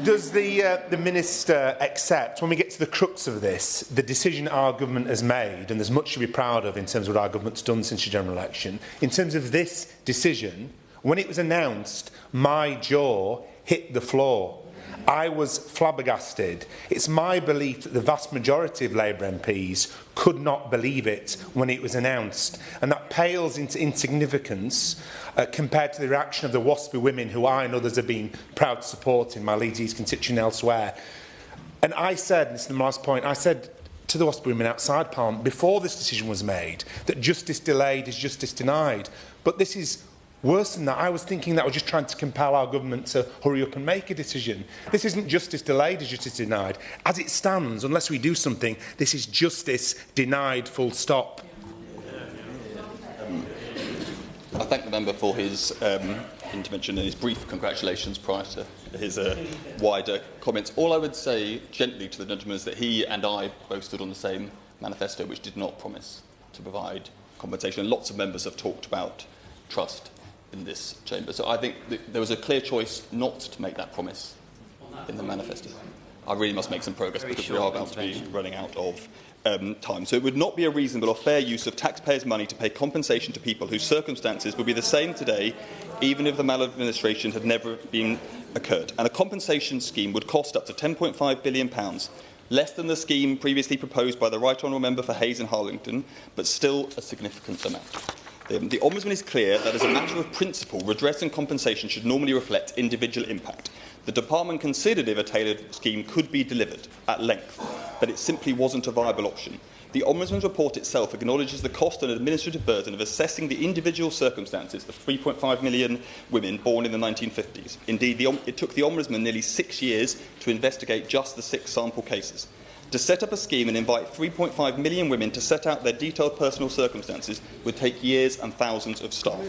does the Minister accept, when we get to the crux of this, the decision our government has made, and there's much to be proud of in terms of what our government's done since the general election, in terms of this decision, when it was announced, my jaw hit the floor. I was flabbergasted. It's my belief that the vast majority of Labour MPs could not believe it when it was announced, and that pales into insignificance compared to the reaction of the WASPy women who I and others have been proud to support in my Leeds East constituency and elsewhere. And I said, and this is the last point, I said to the WASPy women outside Parliament before this decision was made that justice delayed is justice denied. But this is worse than that. I was thinking that was just trying to compel our government to hurry up and make a decision. This isn't justice delayed, it's justice denied. As it stands, unless we do something, this is justice denied, full stop. I thank the member for his intervention and his brief congratulations prior to his wider comments. All I would say gently to the gentleman is that he and I both stood on the same manifesto, which did not promise to provide compensation. And lots of members have talked about trust in this chamber. So I think there was a clear choice not to make that promise in the manifesto. I really must make some progress because we are about to be running out of time. So it would not be a reasonable or fair use of taxpayers' money to pay compensation to people whose circumstances would be the same today, even if the maladministration had never been occurred. And a compensation scheme would cost up to £10.5 billion, less than the scheme previously proposed by the Right Honourable Member for Hayes and Harlington, but still a significant amount. The Ombudsman is clear that as a matter of principle, redress and compensation should normally reflect individual impact. The Department considered if a tailored scheme could be delivered at length, but it simply wasn't a viable option. The Ombudsman's report itself acknowledges the cost and administrative burden of assessing the individual circumstances of 3.5 million women born in the 1950s. Indeed, it took the Ombudsman nearly 6 years to investigate just the 6 sample cases. To set up a scheme and invite 3.5 million women to set out their detailed personal circumstances would take years and thousands of staff.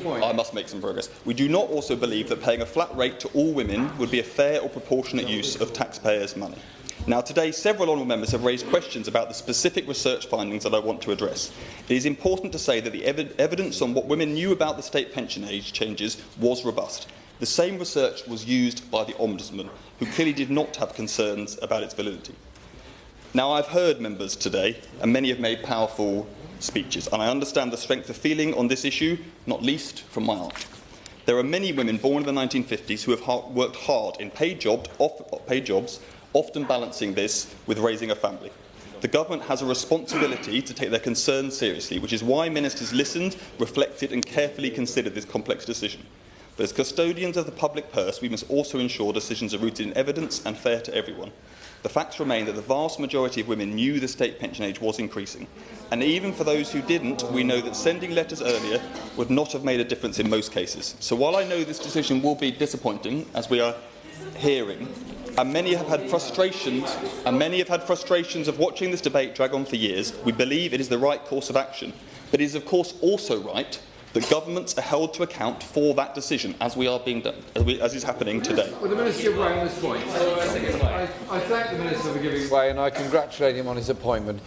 I must make some progress. We do not also believe that paying a flat rate to all women would be a fair or proportionate use of taxpayers' money. Now, today, several honourable members have raised questions about the specific research findings that I want to address. It is important to say that the evidence on what women knew about the state pension age changes was robust. The same research was used by the Ombudsman, who clearly did not have concerns about its validity. Now, I've heard members today, and many have made powerful speeches, and I understand the strength of feeling on this issue, not least from my aunt. There are many women born in the 1950s who have worked hard in paid jobs, often balancing this with raising a family. The government has a responsibility to take their concerns seriously, which is why ministers listened, reflected and carefully considered this complex decision. But as custodians of the public purse, we must also ensure decisions are rooted in evidence and fair to everyone. The facts remain that the vast majority of women knew the state pension age was increasing. And even for those who didn't, we know that sending letters earlier would not have made a difference in most cases. So while I know this decision will be disappointing, as we are hearing, and many have had frustrations of watching this debate drag on for years, we believe it is the right course of action. But it is of course also right that governments are held to account for that decision, as we are being done, as is happening today. Well, the Minister give way on this point. I thank the Minister for giving way, and I congratulate him on his appointment.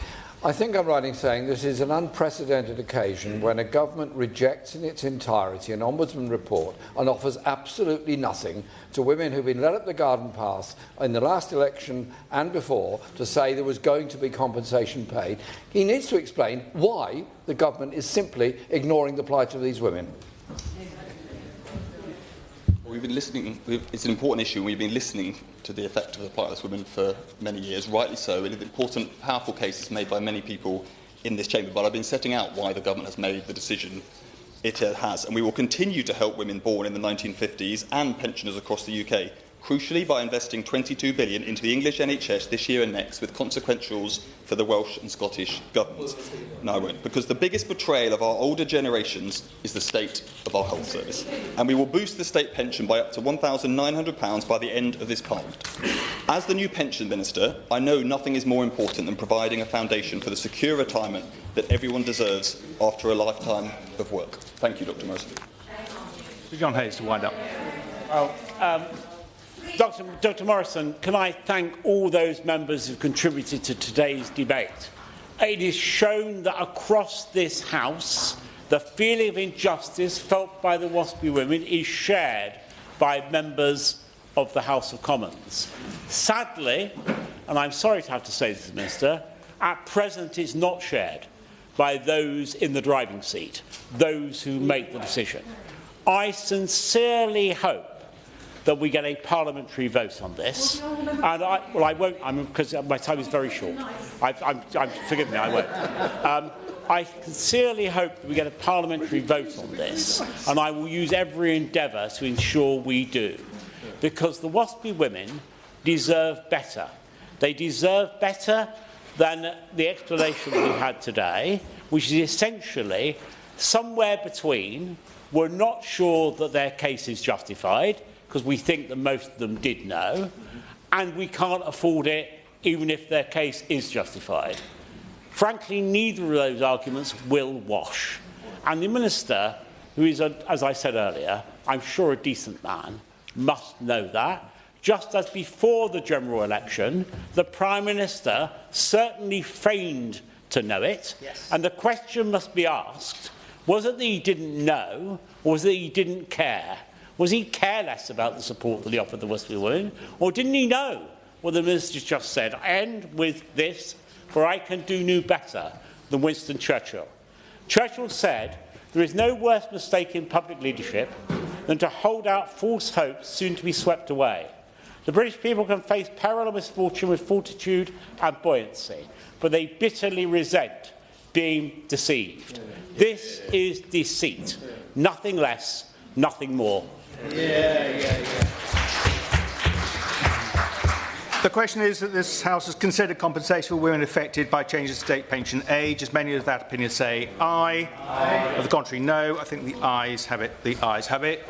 I think I'm right in saying this is an unprecedented occasion when a government rejects in its entirety an Ombudsman report and offers absolutely nothing to women who've been led up the garden path in the last election and before to say there was going to be compensation paid. He needs to explain why the government is simply ignoring the plight of these women. We've been listening. It's an important issue, and we've been listening to the effect of the plight of women for many years, rightly so. It is important, powerful cases made by many people in this chamber, but I've been setting out why the government has made the decision it has, and we will continue to help women born in the 1950s and pensioners across the UK, crucially by investing £22 billion into the English NHS this year and next, with consequentials for the Welsh and Scottish governments. No, I won't, because the biggest betrayal of our older generations is the state of our health service. And we will boost the state pension by up to £1,900 by the end of this Parliament. As the new pension minister, I know nothing is more important than providing a foundation for the secure retirement that everyone deserves after a lifetime of work. Thank you, Dr. Morrison. John Hayes to wind up. Well, Dr. Morrison, can I thank all those members who contributed to today's debate. It is shown that across this House, the feeling of injustice felt by the WASPI women is shared by members of the House of Commons. Sadly, and I'm sorry to have to say this, Minister, at present it's not shared by those in the driving seat, those who make the decision. I sincerely hope that we get a parliamentary vote on this, and I won't, because my time is very short. Forgive me, I won't. I sincerely hope that we get a parliamentary vote on this, and I will use every endeavour to ensure we do, because the WASPI women deserve better. They deserve better than the explanation that we've had today, which is essentially somewhere between we're not sure that their case is justified, because we think that most of them did know, and we can't afford it even if their case is justified. Frankly, neither of those arguments will wash. And the Minister who is, as I said earlier, I'm sure a decent man, must know that. Just as before the general election, the Prime Minister certainly feigned to know it. Yes. And the question must be asked, was it that he didn't know, or was it that he didn't care? Was he careless about the support that he offered the Westby women, or didn't he know what the Minister just said? I end with this, for I can do no better than Winston Churchill. Churchill said, there is no worse mistake in public leadership than to hold out false hopes soon to be swept away. The British people can face peril and misfortune with fortitude and buoyancy, but they bitterly resent being deceived. This is deceit, nothing less, nothing more. The question is that this House has considered compensation for women affected by changes to state pension age. As many of that opinion say aye. Of the contrary, no. I think the ayes have it. The ayes have it.